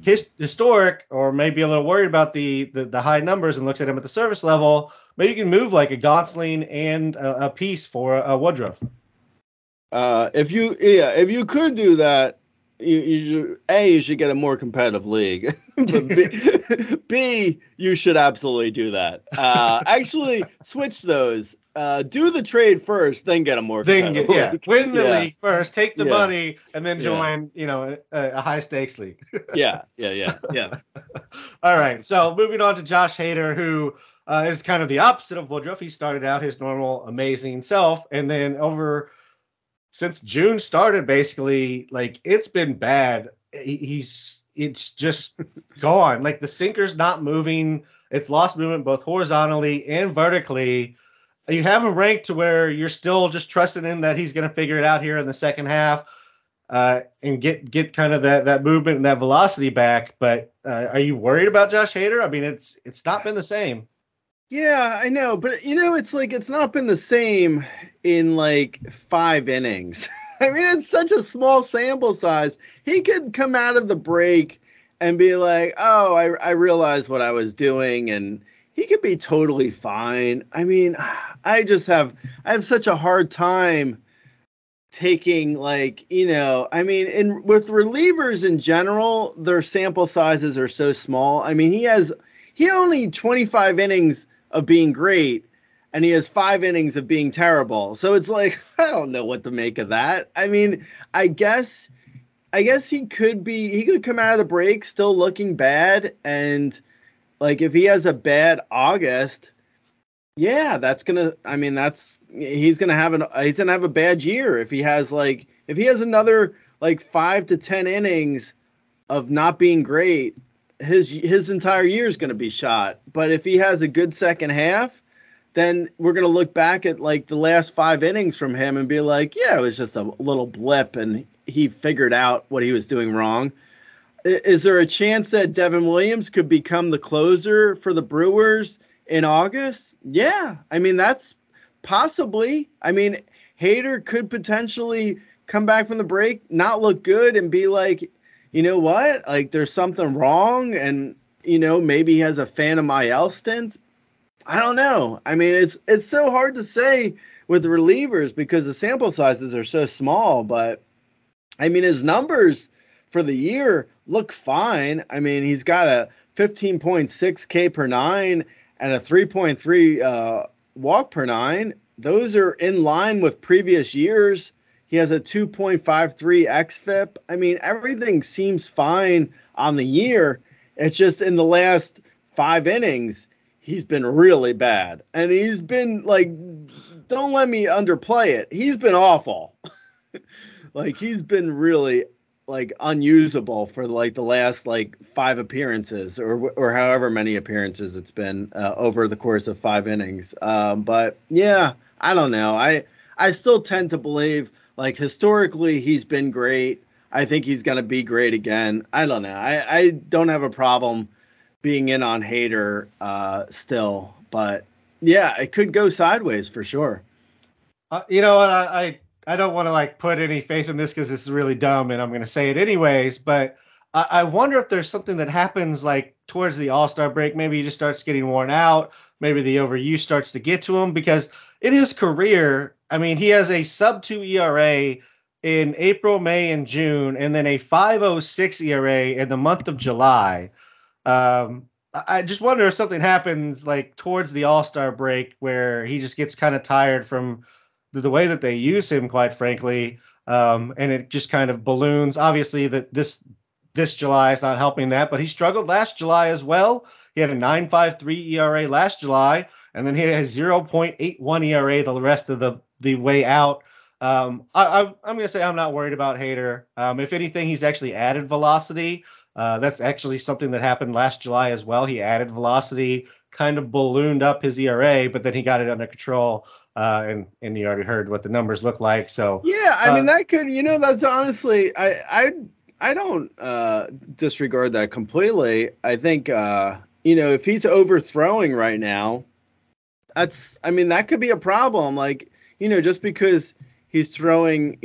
historic, or maybe a little worried about the high numbers and looks at him at the service level, maybe you can move like a Gonsling and a piece for a Woodruff. If you could do that, you should get a more competitive league. But B, you should absolutely do that. Actually, switch those. Do the trade first, then get a more competitive league. Win the league first, take the Yeah. money, and then join, a high stakes league. Yeah. All right, so moving on to Josh Hader, who is kind of the opposite of Woodruff. He started out his normal, amazing self, and then since June started, basically, like, it's been bad. It's just gone. Like, the sinker's not moving. It's lost movement both horizontally and vertically. You have him ranked to where you're still just trusting in that he's going to figure it out here in the second half, and get kind of that movement and that velocity back. But are you worried about Josh Hader? I mean, it's not been the same. Yeah, I know, but it's like it's not been the same in like 5 innings. I mean, it's such a small sample size. He could come out of the break and be like, "Oh, I realized what I was doing," and he could be totally fine. I mean, I have such a hard time taking, like, with relievers in general, their sample sizes are so small. I mean, he only 25 innings of being great, and he has 5 innings of being terrible. So it's like, I don't know what to make of that. I mean, I guess he could come out of the break still looking bad, and like if he has a bad August, yeah, he's gonna have a bad year if he has another like 5 to 10 innings of not being great. His entire year is gonna be shot. But if he has a good second half, then we're gonna look back at like the last 5 innings from him and be like, yeah, it was just a little blip, and he figured out what he was doing wrong. Is there a chance that Devin Williams could become the closer for the Brewers in August? Yeah. I mean, that's possibly. I mean, Hader could potentially come back from the break, not look good, and be like, you know what? Like, there's something wrong, and, maybe he has a Phantom IL stint. I don't know. I mean, it's so hard to say with relievers because the sample sizes are so small, but I mean, his numbers for the year look fine. I mean, he's got a 15.6 K per 9 and a 3.3 walk per 9. Those are in line with previous years. He has a 2.53 xFIP. I mean, everything seems fine on the year. It's just in the last 5 innings, he's been really bad. And he's been like, don't let me underplay it, he's been awful. Like, he's been really like unusable for like the last like 5 appearances or however many appearances it's been over the course of 5 innings. But yeah, I don't know. I still tend to believe, like, historically he's been great. I think he's going to be great again. I don't know. I don't have a problem being in on Hader still, but yeah, it could go sideways for sure. You know what? I don't want to like put any faith in this because this is really dumb, and I'm going to say it anyways. But I wonder if there's something that happens like towards the All-Star break. Maybe he just starts getting worn out. Maybe the overuse starts to get to him, because in his career, I mean, he has a sub-2 ERA in April, May, and June, and then a 5.06 ERA in the month of July. I just wonder if something happens like towards the All-Star break where he just gets kind of tired from the way that they use him, quite frankly, and it just kind of balloons. Obviously, that this July is not helping that, but he struggled last July as well. He had a 9.53 ERA last July, and then he had a 0.81 ERA the rest of the way out. I'm going to say I'm not worried about Hader. If anything, he's actually added velocity. That's actually something that happened last July as well. He added velocity, kind of ballooned up his ERA, but then he got it under control. And you already heard what the numbers look like. So yeah, I mean, that could, that's honestly, I don't disregard that completely. I think if he's overthrowing right now, that could be a problem. Like, just because he's throwing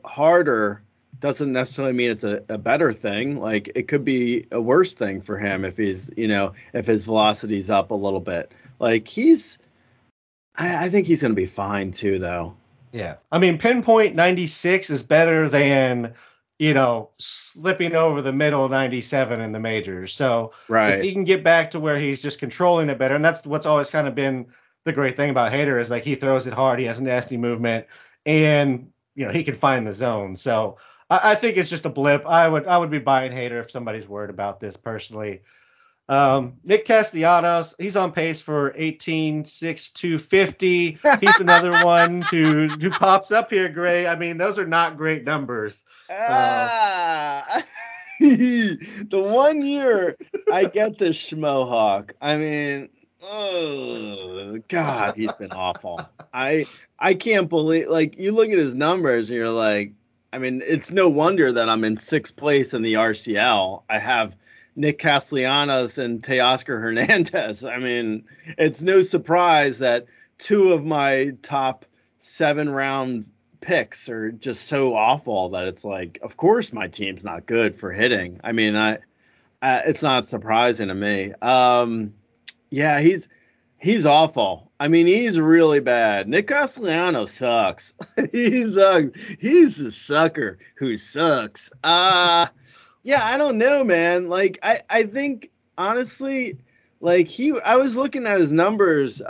harder doesn't necessarily mean it's a better thing. Like it could be a worse thing for him if he's, if his velocity's up a little bit. Like I think he's going to be fine too, though. Yeah. I mean, pinpoint 96 is better than, slipping over the middle 97 in the majors. So if Right. he can get back to where he's just controlling it better, and that's what's always kind of been the great thing about Hader is like he throws it hard, he has nasty movement, and he can find the zone. So I think it's just a blip. I would be buying Hader if somebody's worried about this personally. Nick Castellanos, he's on pace for 18,6,250. He's another one who pops up here, Gray. I mean, those are not great numbers. The 1 year I get the Schmohawk. I mean, oh God, he's been awful. I can't believe, like, you look at his numbers and you're like, I mean, it's no wonder that I'm in 6th place in the RCL. I have Nick Castellanos and Teoscar Hernandez. I mean, it's no surprise that 2 of my top 7 round picks are just so awful that it's like, of course my team's not good for hitting. I mean, it's not surprising to me. Yeah, he's awful. I mean, he's really bad. Nick Castellanos sucks. He sucks. He's the sucker who sucks. Yeah, I don't know, man. Like, I think honestly, like I was looking at his numbers.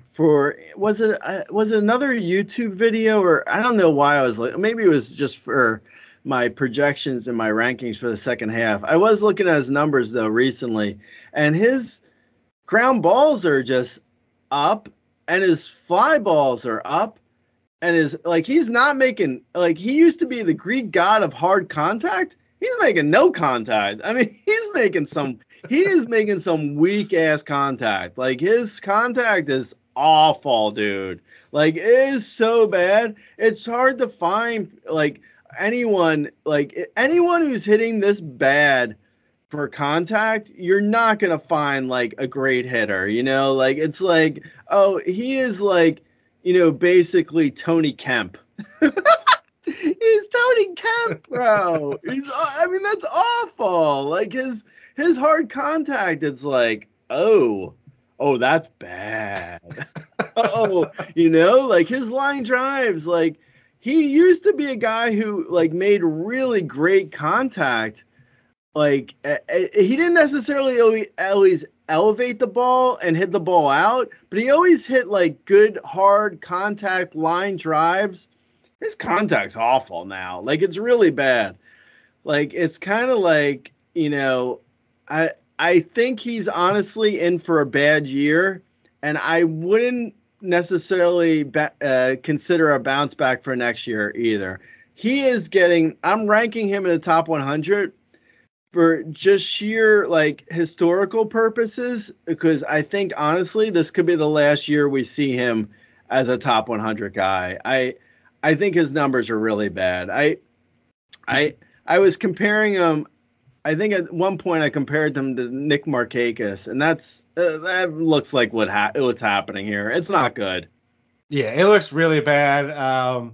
For was it another YouTube video, or I don't know why I was like, maybe it was just for my projections and my rankings for the second half. I was looking at his numbers though recently, and his ground balls are just up, and his fly balls are up, and he's not making, like, he used to be the Greek god of hard contact. He's making no contact. I mean, he is making some weak ass contact. Like, his contact is awful, dude. Like, it is so bad. It's hard to find anyone who's hitting this bad for contact. You're not gonna find like a great hitter. Like, it's like, oh, he is like, basically Tony Kemp. He's Tony Kemp, bro. I mean, that's awful. Like, his hard contact, it's like, oh, that's bad. Like his line drives, like, he used to be a guy who like made really great contact. Like, he didn't necessarily always elevate the ball and hit the ball out, but he always hit like good hard contact line drives. His contact's awful now. Like, it's really bad. Like, it's kind of like, I think he's honestly in for a bad year, and I wouldn't necessarily consider a bounce back for next year either. I'm ranking him in the top 100 for just sheer like historical purposes, because I think honestly this could be the last year we see him as a top 100 guy. I think his numbers are really bad. I was comparing him. I think at one point I compared him to Nick Markakis, and that looks like what's happening here. It's not good. Yeah, it looks really bad.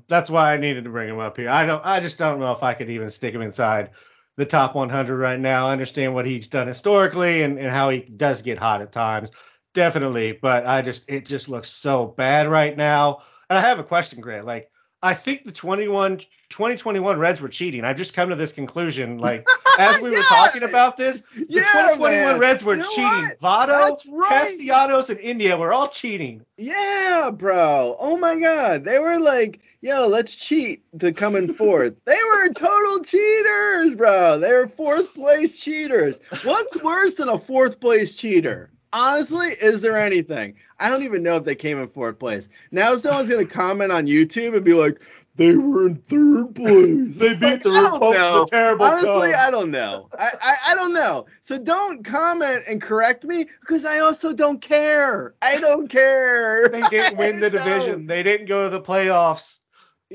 That's why I needed to bring him up here. I just don't know if I could even stick him inside the top 100 right now. I understand what he's done historically and how he does get hot at times, definitely. But it just looks so bad right now. And I have a question, Grant. Like, I think the 2021 Reds were cheating. I've just come to this conclusion. Like, as we were talking about this, the 2021 Reds were cheating. Votto, right. Castellanos, and India were all cheating. Yeah, bro. Oh my God. They were like, yo, let's cheat to come in fourth. They were total cheaters, bro. They were 4th place cheaters. What's worse than a 4th place cheater? Honestly, is there anything? I don't even know if they came in 4th place. Now someone's going to comment on YouTube and be like, they were in 3rd place. They beat the terrible Honestly, Cubs. I don't know. I don't know. So don't comment and correct me, because I also don't care. I don't care. They didn't win the division. They didn't go to the playoffs.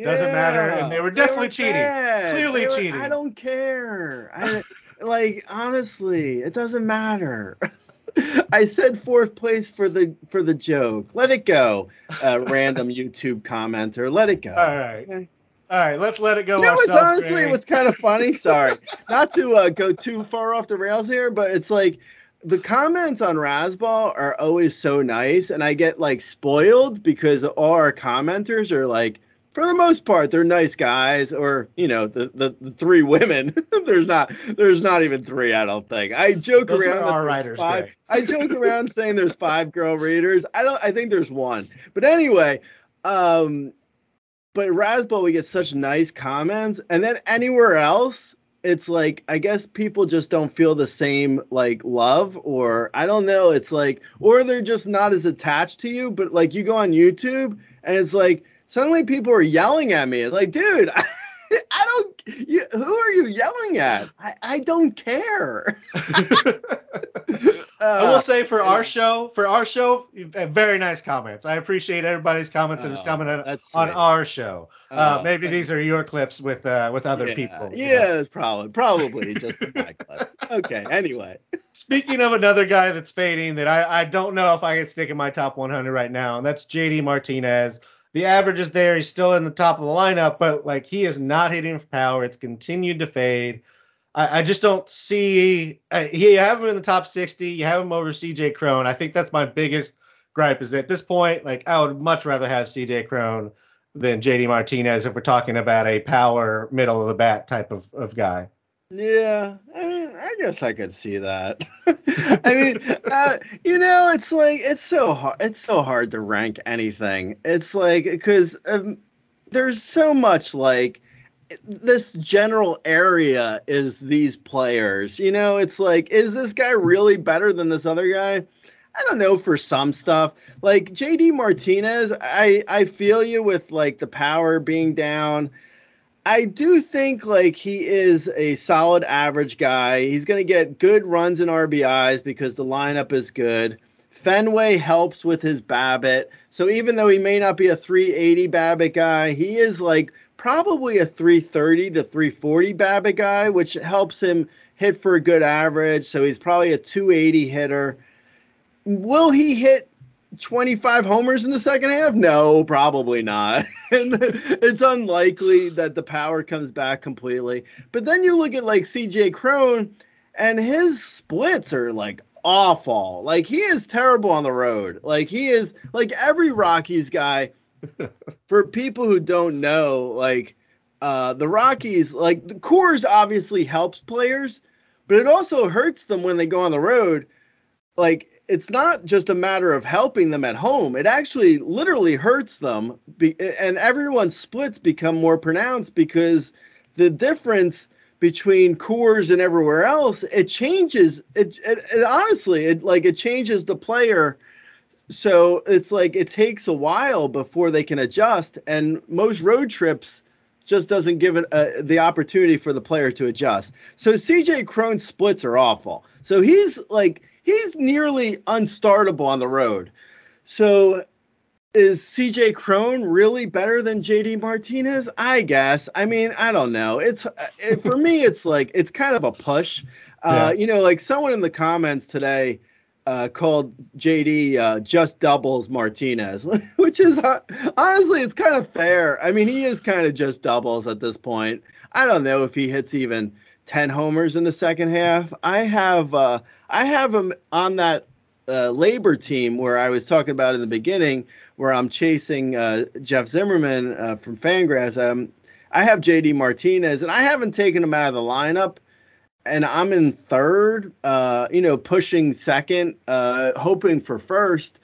Doesn't matter. And they were definitely cheating. Clearly cheating. I don't care. Honestly, it doesn't matter. I said 4th place for the joke. Let it go, random YouTube commenter. Let it go. All right. Okay. All right, let's let it go. You know what's ourselves, honestly Gray. what's kind of funny? Sorry, not to go too far off the rails here, but it's like the comments on Razzball are always so nice, and I get like spoiled because all our commenters are like, for the most part, they're nice guys, or you know, the three women. there's not even three. I don't think. I joke Those around are that our there's writers, five. Gray. I joke around saying there's 5 girl readers. I think there's one, but anyway. But Razzball, we get such nice comments, and then anywhere else, it's like I guess people just don't feel the same like love, or I don't know. It's like, or they're just not as attached to you. But like you go on YouTube, and it's like suddenly people are yelling at me. It's like, dude, I don't. Who are you yelling at? I don't care. I will say for our show, very nice comments. I appreciate everybody's comments that is coming on our show. Maybe these are your clips with other people. Yeah, it's probably just my clips. Okay, anyway. Speaking of another guy that's fading that I don't know if I can stick in my top 100 right now, and that's JD Martinez. The average is there. He's still in the top of the lineup, but like he is not hitting for power. It's continued to fade. I just don't see you have him in the top 60. You have him over CJ Cron. I think that's my biggest gripe is at this point, like I would much rather have CJ Cron than JD Martinez if we're talking about a power middle of the bat type of guy. Yeah, I mean, I guess I could see that. I mean, you know, it's like it's so hard. It's so hard to rank anything. It's like because there's so much like this general area is these players. You know, it's like, is this guy really better than this other guy? I don't know for some stuff. Like JD Martinez, I feel you with like the power being down. I do think like he is a solid average guy. He's going to get good runs and RBIs because the lineup is good. Fenway helps with his BABIP. So even though he may not be a 380 BABIP guy, he is like probably a 330 to 340 BABIP guy, which helps him hit for a good average. So he's probably a 280 hitter. Will he hit 25 homers in the second half? No, probably not. And it's unlikely that the power comes back completely. But then you look at like CJ Cron, and his splits are like awful. Like he is terrible on the road. Like he is like every Rockies guy. For people who don't know, like the Rockies, like the Coors obviously helps players, but it also hurts them when they go on the road. Like it's not just a matter of helping them at home. It actually literally hurts them. And everyone's splits become more pronounced because the difference between Coors and everywhere else, it changes. It honestly, it changes the player. So it's like it takes a while before they can adjust. And most road trips just doesn't give it the opportunity for the player to adjust. So CJ Cron's splits are awful. So he's nearly unstartable on the road. So is CJ Cron really better than JD Martinez? I guess. I mean, I don't know. For me, it's like it's kind of a push. You know, like someone in the comments today called JD just doubles Martinez, which is honestly, it's kind of fair. I mean, he is kind of just doubles at this point. I don't know if he hits even 10 homers in the second half. I have him on that labor team where I was talking about in the beginning, where I'm chasing Jeff Zimmerman from Fangraphs. I have JD Martinez, and I haven't taken him out of the lineup. And I'm in third, you know, pushing second, hoping for first.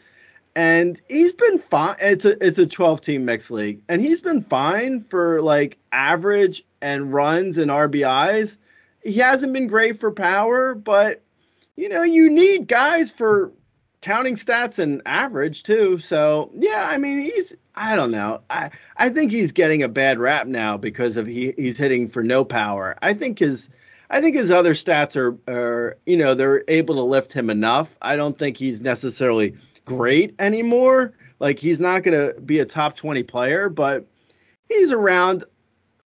And he's been fine. It's a 12-team mixed league, and he's been fine for like average and runs and RBIs. He hasn't been great for power, but you know, you need guys for counting stats and average too. So yeah, I mean, I don't know. I think he's getting a bad rap now because of he's hitting for no power. I think his other stats are, you know, they're able to lift him enough. I don't think he's necessarily great anymore. Like he's not going to be a top 20 player, but he's around,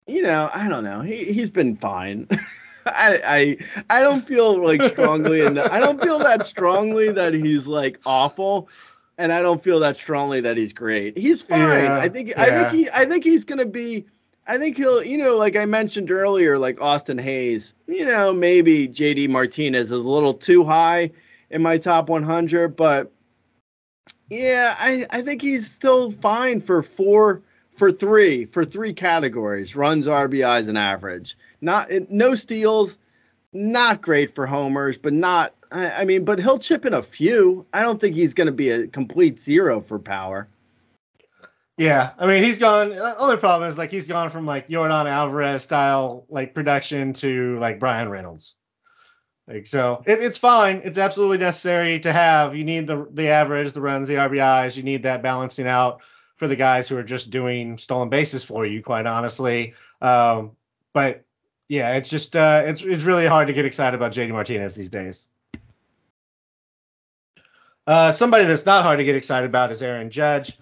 you know, I don't know. He's been fine. I don't feel like strongly I don't feel that strongly that he's like awful, and I don't feel that strongly that he's great. He's fine. Yeah, I think he's going to be I think he'll, like I mentioned earlier, like Austin Hayes, maybe JD Martinez is a little too high in my top 100, but yeah, I think he's still fine for three categories: runs, RBIs, and average. No steals, not great for homers, but not. I mean, but he'll chip in a few. I don't think he's going to be a complete zero for power. Yeah, I mean he's gone. The only problem is like he's gone from like Yordan Alvarez style like production to like Brian Reynolds. Like so, it's fine. It's absolutely necessary to have. You need the average, the runs, the RBIs. You need that balancing out for the guys who are just doing stolen bases for you. Quite honestly, but yeah, it's just it's really hard to get excited about JD Martinez these days. Somebody that's not hard to get excited about is Aaron Judge.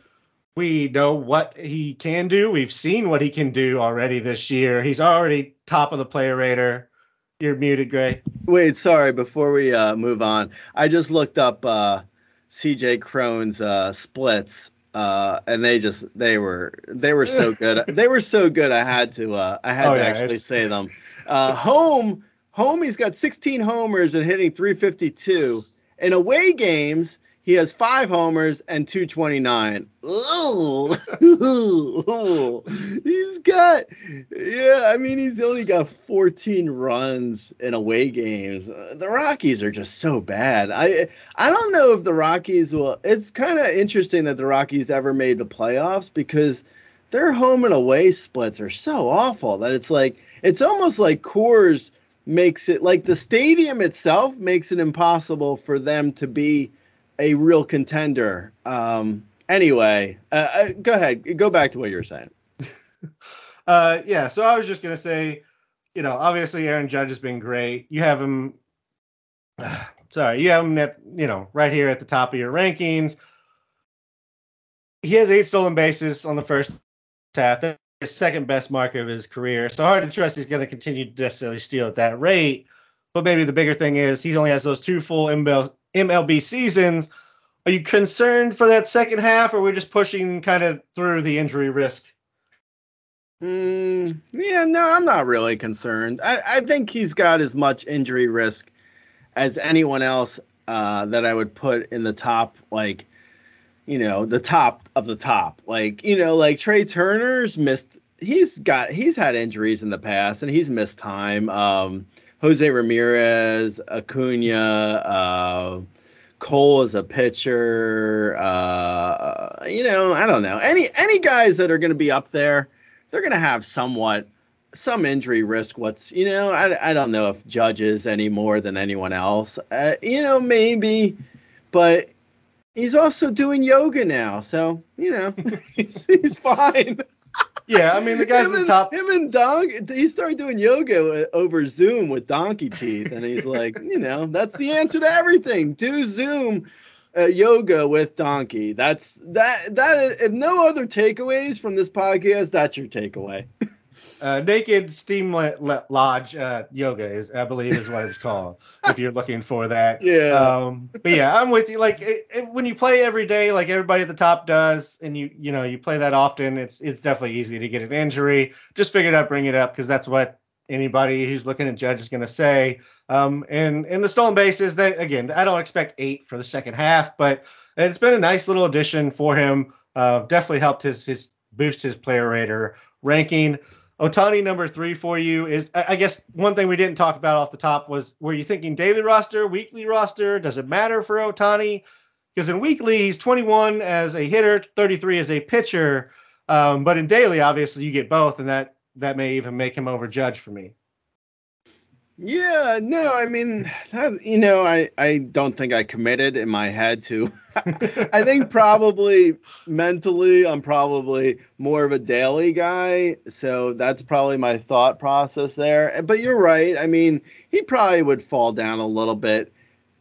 We know what he can do. We've seen what he can do already this year. He's already top of the player rater. You're muted, Gray. Wait, sorry. Before we move on, I just looked up CJ Cron's splits, and they were so good. They were so good. I had to actually say them. Home, he's got 16 homers and hitting 352. In away games, he has 5 homers and 229. Oh, he's only got 14 runs in away games. The Rockies are just so bad. I don't know if the Rockies will. It's kind of interesting that the Rockies ever made the playoffs because their home and away splits are so awful that it's almost like Coors makes it like the stadium itself makes it impossible for them to be a real contender. Anyway, go ahead. Go back to what you were saying. Yeah, so I was just going to say, obviously Aaron Judge has been great. You have him, you have him at, right here at the top of your rankings. He has 8 stolen bases on the first half. That's his second best mark of his career. So hard to trust he's going to continue to necessarily steal at that rate. But maybe the bigger thing is he only has those 2 full MLB seasons. Are you concerned for that second half, or are we just pushing kind of through the injury risk? Yeah, no, I'm not really concerned. I think he's got as much injury risk as anyone else that I would put in the top, like, the top of the top. Like, like Trey Turner's missed. He's had injuries in the past, and he's missed time. Jose Ramirez, Acuna, Cole is a pitcher. I don't know. Any guys that are going to be up there, they're going to have some injury risk. I don't know if Judge is any more than anyone else. Maybe, but he's also doing yoga now, so he's fine. Yeah, I mean the guys at the top. Him and Donkey, he started doing yoga over Zoom with Donkey Teeth, and he's like, that's the answer to everything. Do Zoom yoga with Donkey. That is, if no other takeaways from this podcast, that's your takeaway. Naked Steam Lodge yoga I believe is what it's called. If you're looking for that, yeah. But yeah, I'm with you. Like when you play every day, like everybody at the top does, and you play that often, it's definitely easy to get an injury. Just figured I'd bring it up because that's what anybody who's looking at Judge is going to say. And the stolen bases, again, I don't expect 8 for the second half, but it's been a nice little addition for him. Definitely helped his boost his player rater ranking. Ohtani number 3 for you is, I guess, one thing we didn't talk about off the top was, were you thinking daily roster, weekly roster? Does it matter for Ohtani? Because in weekly, he's 21 as a hitter, 33 as a pitcher. But in daily, obviously, you get both, and that may even make him over Judge for me. Yeah, no, I mean, I don't think I committed in my head to. I think probably mentally, I'm probably more of a daily guy. So that's probably my thought process there. But you're right. I mean, he probably would fall down a little bit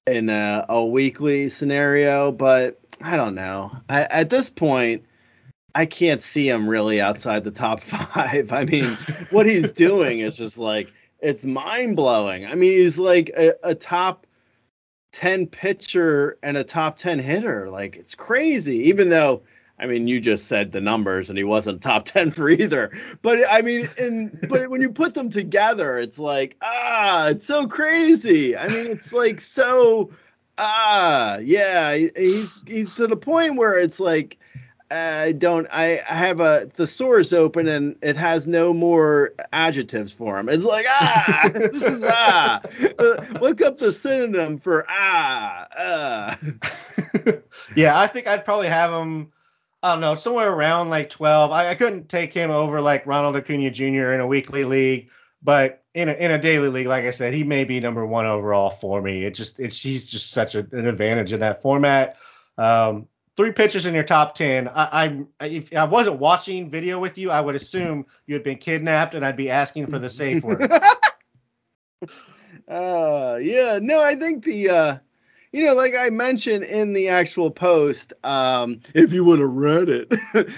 in a weekly scenario. But I don't know. At this point, I can't see him really outside the top 5. I mean, what he's doing is just like, it's mind-blowing. I mean, he's like a top 10 pitcher and a top 10 hitter. Like, it's crazy. Even though, I mean, you just said the numbers, and he wasn't top 10 for either. But I mean, but when you put them together, it's like, it's so crazy. I mean, it's like so, yeah, he's to the point where it's like, I have a thesaurus open and it has no more adjectives for him. It's like, this is look up the synonym for Yeah, I think I'd probably have him, I don't know, somewhere around like 12. I couldn't take him over like Ronald Acuna Jr. in a weekly league, but in a daily league, like I said, he may be number one overall for me. He's just such an advantage in that format. Three pitchers in your top 10. If I wasn't watching video with you, I would assume you had been kidnapped and I'd be asking for the safe word. Yeah, no, I think like I mentioned in the actual post, if you would have read it,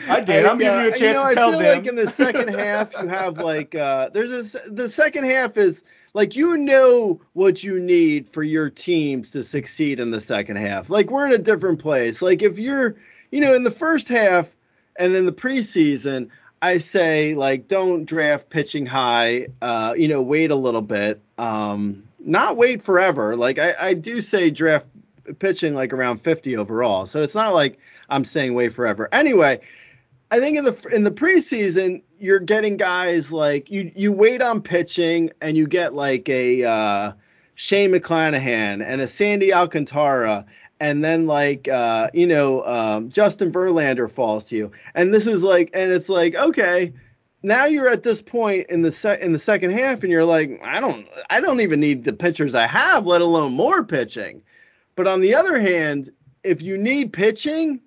I did. I'm giving you a chance to tell them. I feel like in the second half, you have like, the second half is like, what you need for your teams to succeed in the second half. Like, we're in a different place. Like, if you're, in the first half and in the preseason, I say, like, don't draft pitching high, wait a little bit. Not wait forever. Like, I do say draft pitching like around 50 overall. So it's not like I'm saying wait forever. Anyway, I think in the preseason, you're getting guys like you wait on pitching and you get like a Shane McClanahan and a Sandy Alcantara, and then like Justin Verlander falls to you. And this is like, and it's like, okay, now you're at this point in the second half, and you're like, I don't even need the pitchers I have, let alone more pitching. But on the other hand, if you need pitching,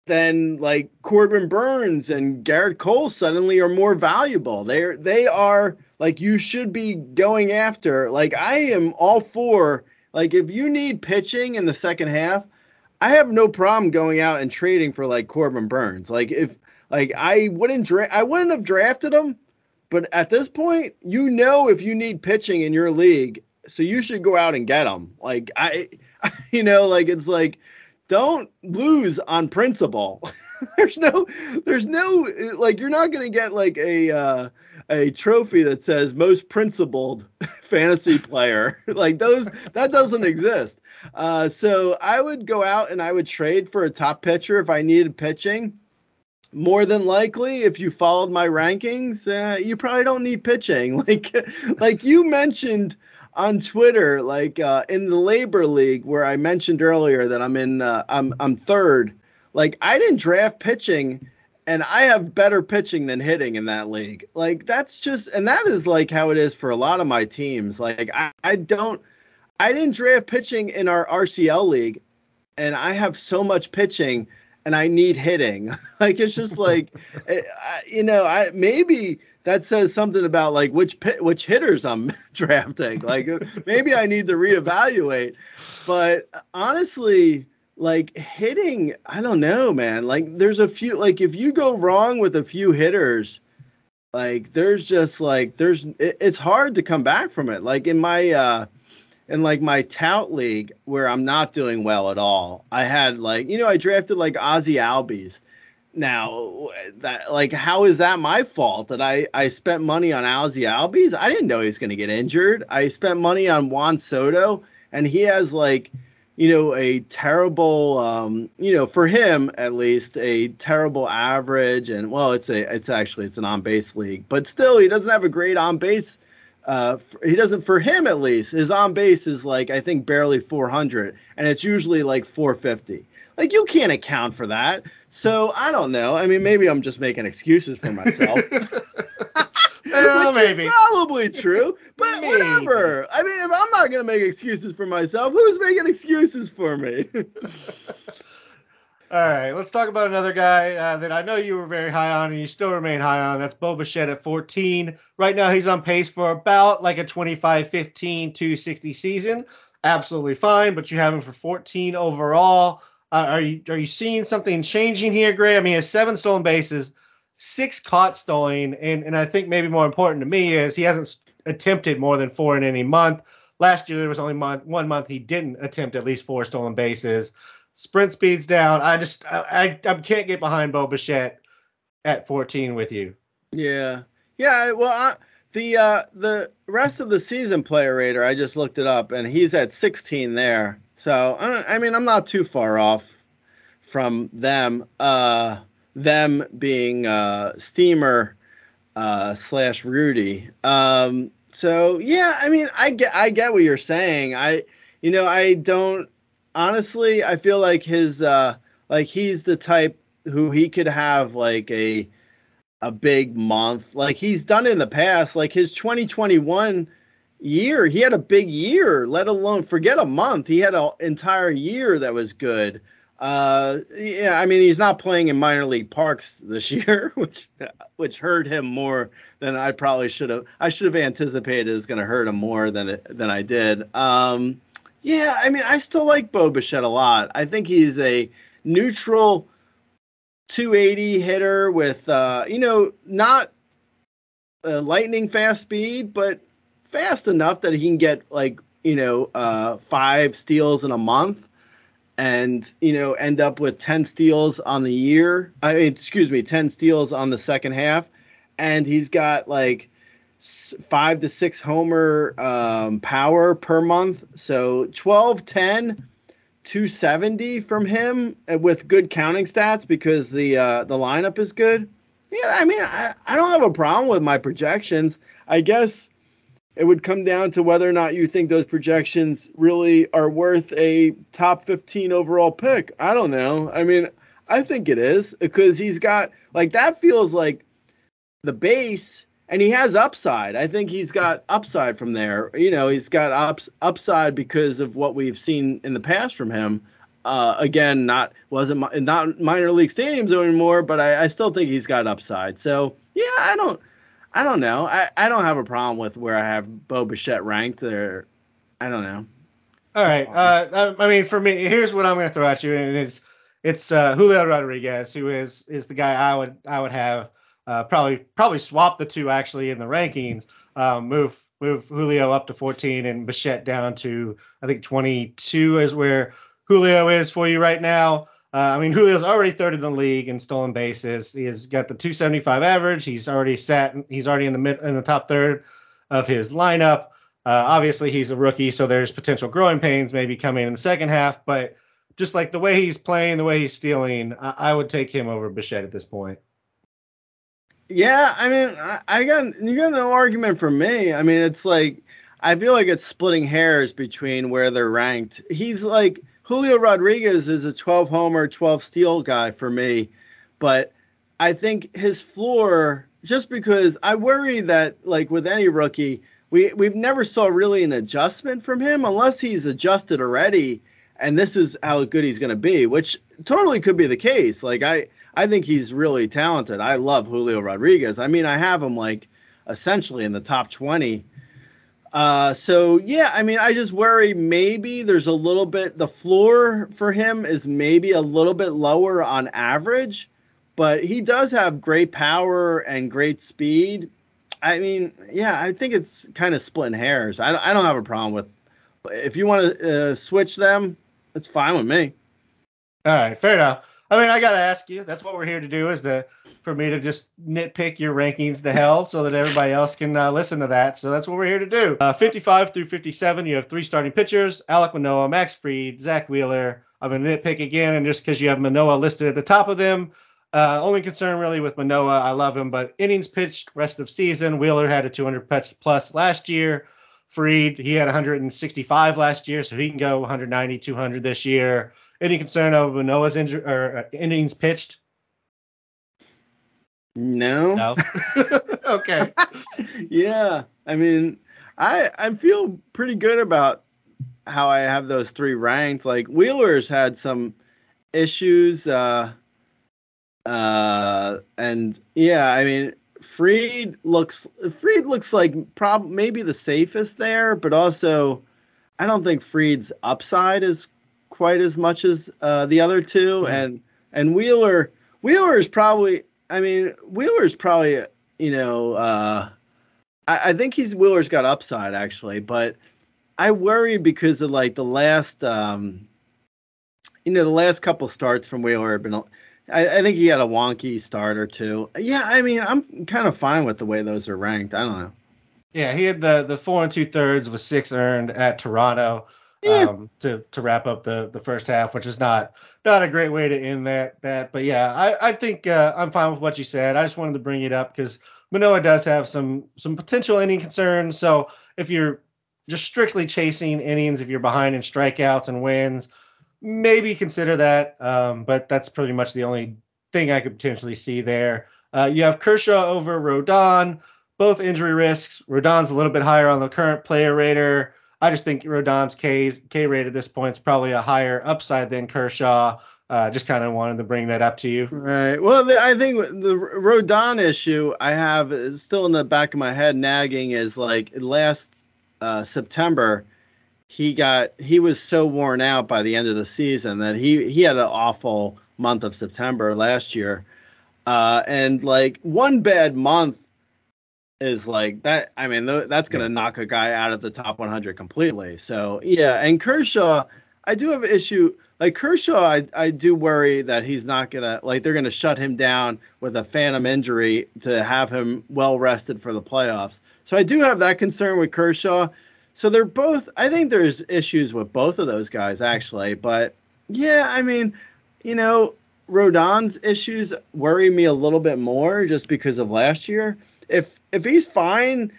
then like Corbin Burns and Garrett Cole suddenly are more valuable. They are like, you should be going after. Like, I am all for, like, if you need pitching in the second half, I have no problem going out and trading for like Corbin Burns. Like, I wouldn't have drafted him, but at this point, if you need pitching in your league, so you should go out and get him. Like, like, it's like, don't lose on principle. there's no, like, you're not going to get like a trophy that says most principled fantasy player. Like, that doesn't exist. So I would go out and I would trade for a top pitcher if I needed pitching. More than likely, if you followed my rankings, you probably don't need pitching. Like you mentioned on Twitter, like in the labor league where I mentioned earlier that I'm in, I'm third. Like, I didn't draft pitching, and I have better pitching than hitting in that league. Like, that's just, and that is like how it is for a lot of my teams. Like, I didn't draft pitching in our RCL league, and I have so much pitching, and I need hitting. Like, it's just like, maybe that says something about like which hitters I'm drafting. Like, maybe I need to reevaluate. But honestly, like, hitting, I don't know, man. Like, there's a few, like, if you go wrong with a few hitters, like, there's just like, it's hard to come back from it. Like, in my tout league where I'm not doing well at all, I had like, I drafted like Ozzy Albies. Now, that, like, how is that my fault that I spent money on Ozzy Albies? I didn't know he was going to get injured. I spent money on Juan Soto, and he has like, a terrible, for him at least, a terrible average. And well, it's an on-base league, but still, he doesn't have a great on-base. He doesn't, for him at least, his on base is like, I think barely 400, and it's usually like 450. Like, you can't account for that. So I don't know. I mean, maybe I'm just making excuses for myself. Well, maybe. Is probably true, but Maybe. Whatever. I mean, if I'm not going to make excuses for myself, who's making excuses for me? All right, let's talk about another guy that I know you were very high on and you still remain high on. That's Bo Bichette at 14. Right now, he's on pace for about like a 25-15, 260 season. Absolutely fine, but you have him for 14 overall. Are you seeing something changing here, Gray? I mean, he has 7 stolen bases, 6 caught stolen, and I think maybe more important to me is he hasn't attempted more than 4 in any month. Last year, there was only 1 month he didn't attempt at least 4 stolen bases. sprint speed's down. I can't get behind Bo Bichette at 14 with you. Yeah. Well, the rest of the season player rater, I just looked it up, and he's at 16 there. So I mean, I'm not too far off from them. Them being Steamer / Rudy. So yeah, I mean, I get what you're saying. I don't honestly. I feel like his like he's the type who he could have like a big month like he's done in the past. Like his 2021 year, he had a big year. Let alone forget a month. He had an entire year that was good. Yeah, I mean, he's not playing in minor league parks this year, which hurt him more than I probably should have. I should have anticipated it was going to hurt him more than I did. Yeah, I mean, I still like Bo Bichette a lot. I think he's a neutral 280 hitter with not lightning fast speed, but fast enough that he can get like 5 steals in a month and end up with 10 steals on the year. 10 steals on the second half, and he's got like 5 to 6 homer power per month. So 12, 10, 270 from him with good counting stats because the lineup is good. Yeah, I mean, I don't have a problem with my projections. I guess it would come down to whether or not you think those projections really are worth a top 15 overall pick. I don't know. I mean, I think it is because he's got like that feels like the base, and he has upside. I think he's got upside from there. He's got upside because of what we've seen in the past from him. Again, not minor league stadiums anymore, but I still think he's got upside. So yeah, I don't know. I don't have a problem with where I have Bo Bichette ranked there. I don't know. All right. I mean, for me, here's what I'm going to throw at you, and it's Julio Rodriguez, who is the guy I would have probably swap the two actually in the rankings. Move Julio up to 14 and Bichette down to I think 22 is where Julio is for you right now. I mean, Julio's already third in the league in stolen bases. He has got the 275 average. He's already in the top third of his lineup. Obviously, he's a rookie, so there's potential growing pains maybe coming in the second half. But just like the way he's playing, the way he's stealing, I would take him over Bichette at this point. Yeah, I mean, you got no argument from me. I mean, it's like I feel like it's splitting hairs between where they're ranked. He's like Julio Rodriguez is a 12 homer, 12 steal guy for me, but I think his floor, just because I worry that like with any rookie, we've never saw really an adjustment from him unless he's adjusted already, and this is how good he's going to be, which totally could be the case. Like I think he's really talented. I love Julio Rodriguez. I mean, I have him like essentially in the top 20. So yeah, I mean, I just worry maybe there's a little bit, the floor for him is maybe a little bit lower on average, but he does have great power and great speed. I mean, yeah, I think it's kind of splitting hairs. I don't have a problem with, if you want to switch them, it's fine with me. All right, fair enough. I mean, I got to ask you, that's what we're here to do, is for me to just nitpick your rankings to hell so that everybody else can listen to that. So that's what we're here to do. 55 through 57, you have 3 starting pitchers: Alek Manoah, Max Fried, Zach Wheeler. I'm going to nitpick again, and just because you have Manoah listed at the top of them, only concern really with Manoah, I love him, but innings pitched rest of season, Wheeler had a 200 plus last year. Fried, he had 165 last year, so he can go 190, 200 this year. Any concern of Manoah's injury or innings pitched? No. Okay. Yeah. I mean, I feel pretty good about how I have those 3 ranked. Like Wheeler's had some issues. And yeah, I mean, Fried looks like maybe the safest there, but also I don't think Fried's upside is quite as much as the other two. Mm. And Wheeler is probably, I mean, Wheeler's probably, I think Wheeler's got upside actually, but I worry because of like the last, the last couple starts from Wheeler have been. I think he had a wonky start or two. Yeah, I mean, I'm kind of fine with the way those are ranked. I don't know. Yeah, he had the 4 2/3 with 6 earned at Toronto Yeah, to wrap up the first half, which is not a great way to end that. But yeah, I think I'm fine with what you said. I just wanted to bring it up because Manoah does have some potential inning concerns. So if you're just strictly chasing innings, if you're behind in strikeouts and wins, maybe consider that. But that's pretty much the only thing I could potentially see there. You have Kershaw over Rodon, both injury risks. Rodon's a little bit higher on the current player rater. I just think Rodon's K rate at this point is probably a higher upside than Kershaw. Just kind of wanted to bring that up to you. right. Well, I think the Rodon issue I have is still in the back of my head nagging is like last September he was so worn out by the end of the season that he had an awful month of September last year. And like one bad month is like that. I mean, that's going to knock a guy out of the top 100 completely. So yeah, and Kershaw, I do have an issue. Like Kershaw, I do worry that he's not gonna like they're gonna shut him down with a phantom injury to have him well rested for the playoffs. So I do have that concern with Kershaw. So they're both. I think there's issues with both of those guys actually, but yeah, I mean, you know, Rodon's issues worry me a little bit more just because of last year. If he's fine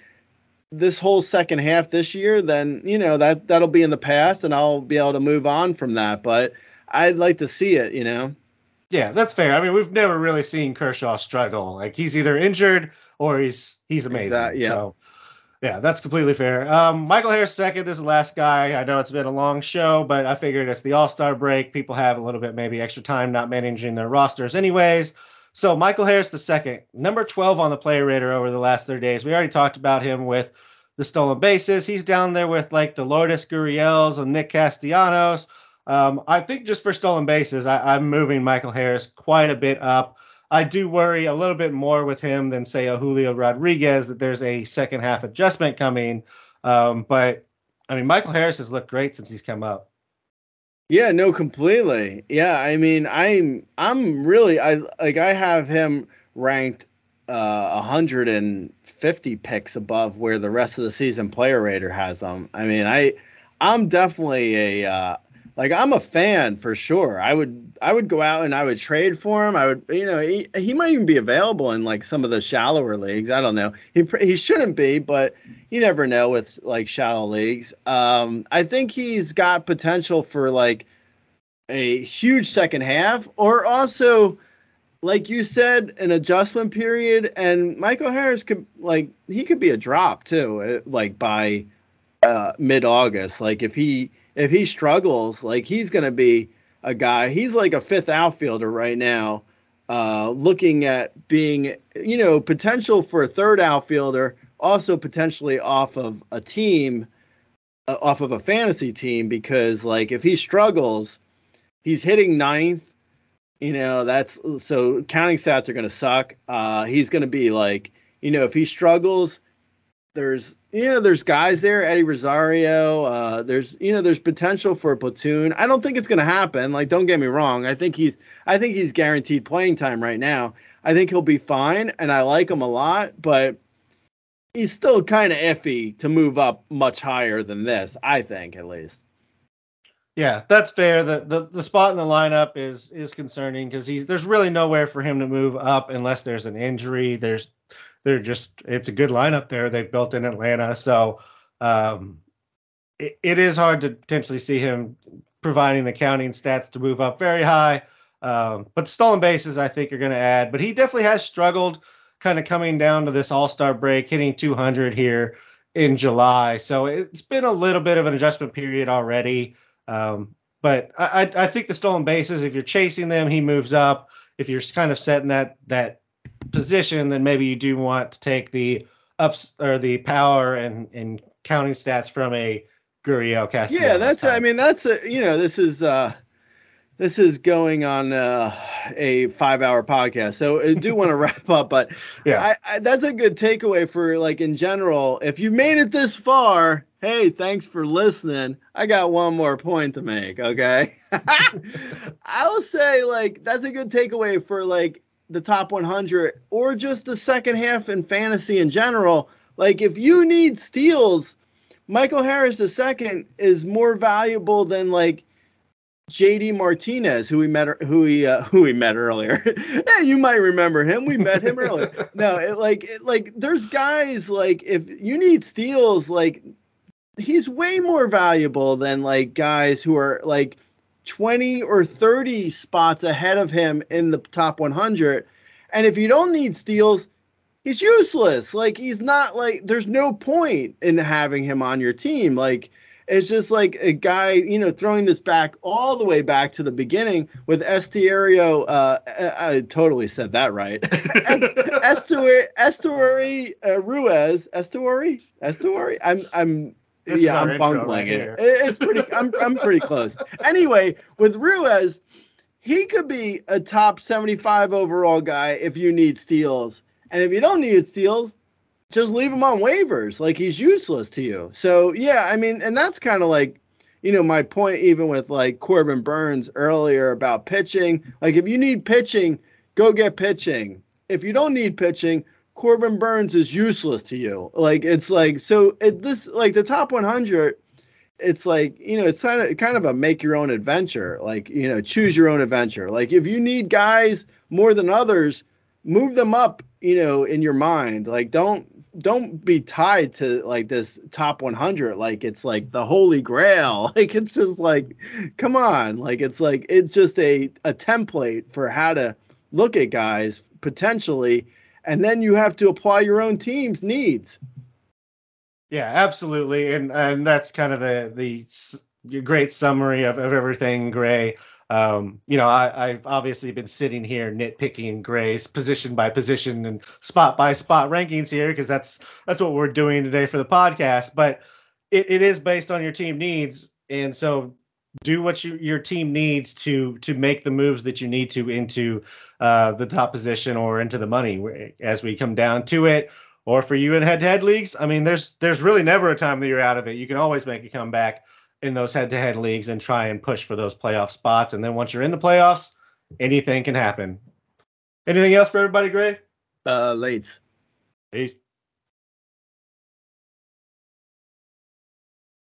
this whole second half this year, then that'll be in the past, and I'll be able to move on from that. But I'd like to see it. Yeah, that's fair. I mean, we've never really seen Kershaw struggle. Like he's either injured or he's amazing. Exactly. Yeah. So yeah, that's completely fair. Michael Harris second. This is the last guy. I know it's been a long show, but I figured it's the All-Star break. People have a little bit maybe extra time not managing their rosters anyways. So Michael Harris the second, number 12 on the player rater over the last 30 days. We already talked about him with the stolen bases. He's down there with like the Lourdes Gurriels and Nick Castellanos. I think just for stolen bases, I'm moving Michael Harris quite a bit up. I do worry a little bit more with him than, say, a Julio Rodriguez, that there's a second half adjustment coming. But, I mean, Michael Harris has looked great since he's come up. Yeah, no, completely. Yeah, I mean, I'm really I have him ranked 150 picks above where the rest of the season player rater has him. I mean, I'm definitely I'm a fan for sure. I would go out and I would trade for him. I would, he might even be available in like some of the shallower leagues. I don't know. He shouldn't be, but you never know with like shallow leagues. I think he's got potential for like a huge second half, or also, like you said, an adjustment period. And Michael Harris could be a drop too, like by mid-August. Like if he struggles, like he's going to be a guy. He's like a fifth outfielder right now, looking at being, potential for a third outfielder, also potentially off of a team, off of a fantasy team, because like if he struggles, he's hitting ninth. That's so counting stats are going to suck. He's going to be like, if he struggles, there's guys there, Eddie Rosario. There's potential for a platoon. I don't think it's going to happen. Like, don't get me wrong. I think he's guaranteed playing time right now. I think he'll be fine, and I like him a lot, but he's still kind of iffy to move up much higher than this, I think, at least. Yeah, that's fair. The spot in the lineup is concerning because there's really nowhere for him to move up unless there's an injury. It's a good lineup there they've built in Atlanta. So it is hard to potentially see him providing the counting stats to move up very high. But stolen bases, I think, are going to add. But he definitely has struggled kind of coming down to this All-Star break, hitting 200 here in July. So it's been a little bit of an adjustment period already. But I think the stolen bases, if you're chasing them, he moves up. If you're kind of setting that position, then maybe you do want to take the ups or the power and counting stats from a Gurriel Castellanos. Yeah, that's type. I mean that's this is going on a 5-hour podcast, so I do want to wrap up. But yeah, that's a good takeaway for like in general. If you made it this far, hey, thanks for listening. I got one more point to make, okay? I'll say, like, that's a good takeaway for, like, the top 100 or just the second half in fantasy in general. Like, if you need steals, Michael Harris II is more valuable than, like, JD Martinez, who we met earlier. Yeah, you might remember him. We met him earlier. No, there's guys like if you need steals, like he's way more valuable than like guys who are like 20 or 30 spots ahead of him in the top 100. And if you don't need steals, he's useless. Like he's not like there's no point in having him on your team. Like it's just like a guy, throwing this back all the way back to the beginning with Estiero. I totally said that right. Estuary Ruiz. Estuary. I'm bungling it. It's pretty. I'm pretty close. Anyway, with Ruiz, he could be a top 75 overall guy if you need steals. And if you don't need steals, just leave him on waivers. Like he's useless to you. So yeah, I mean, and that's kind of like, my point even with like Corbin Burns earlier about pitching. Like if you need pitching, go get pitching. If you don't need pitching, Corbin Burns is useless to you. Like it's like like the top 100. It's like, it's kind of a make your own adventure. Like, choose your own adventure. Like if you need guys more than others, move them up, in your mind. Like don't be tied to like this top 100 like it's like the holy grail. Like it's just like, come on. Like it's just a template for how to look at guys potentially, and then you have to apply your own team's needs. Yeah, absolutely, and that's kind of the great summary of everything, Gray. I've obviously been sitting here nitpicking Gray's position by position and spot by spot rankings here because that's what we're doing today for the podcast. But it is based on your team needs, and so do what your team needs to make the moves that you need to into the top position or into the money as we come down to it. Or for you in head-to-head leagues, I mean, there's really never a time that you're out of it. You can always make a comeback in those head-to-head leagues and try and push for those playoff spots. And then once you're in the playoffs, anything can happen. Anything else for everybody, Gray? Late. Peace.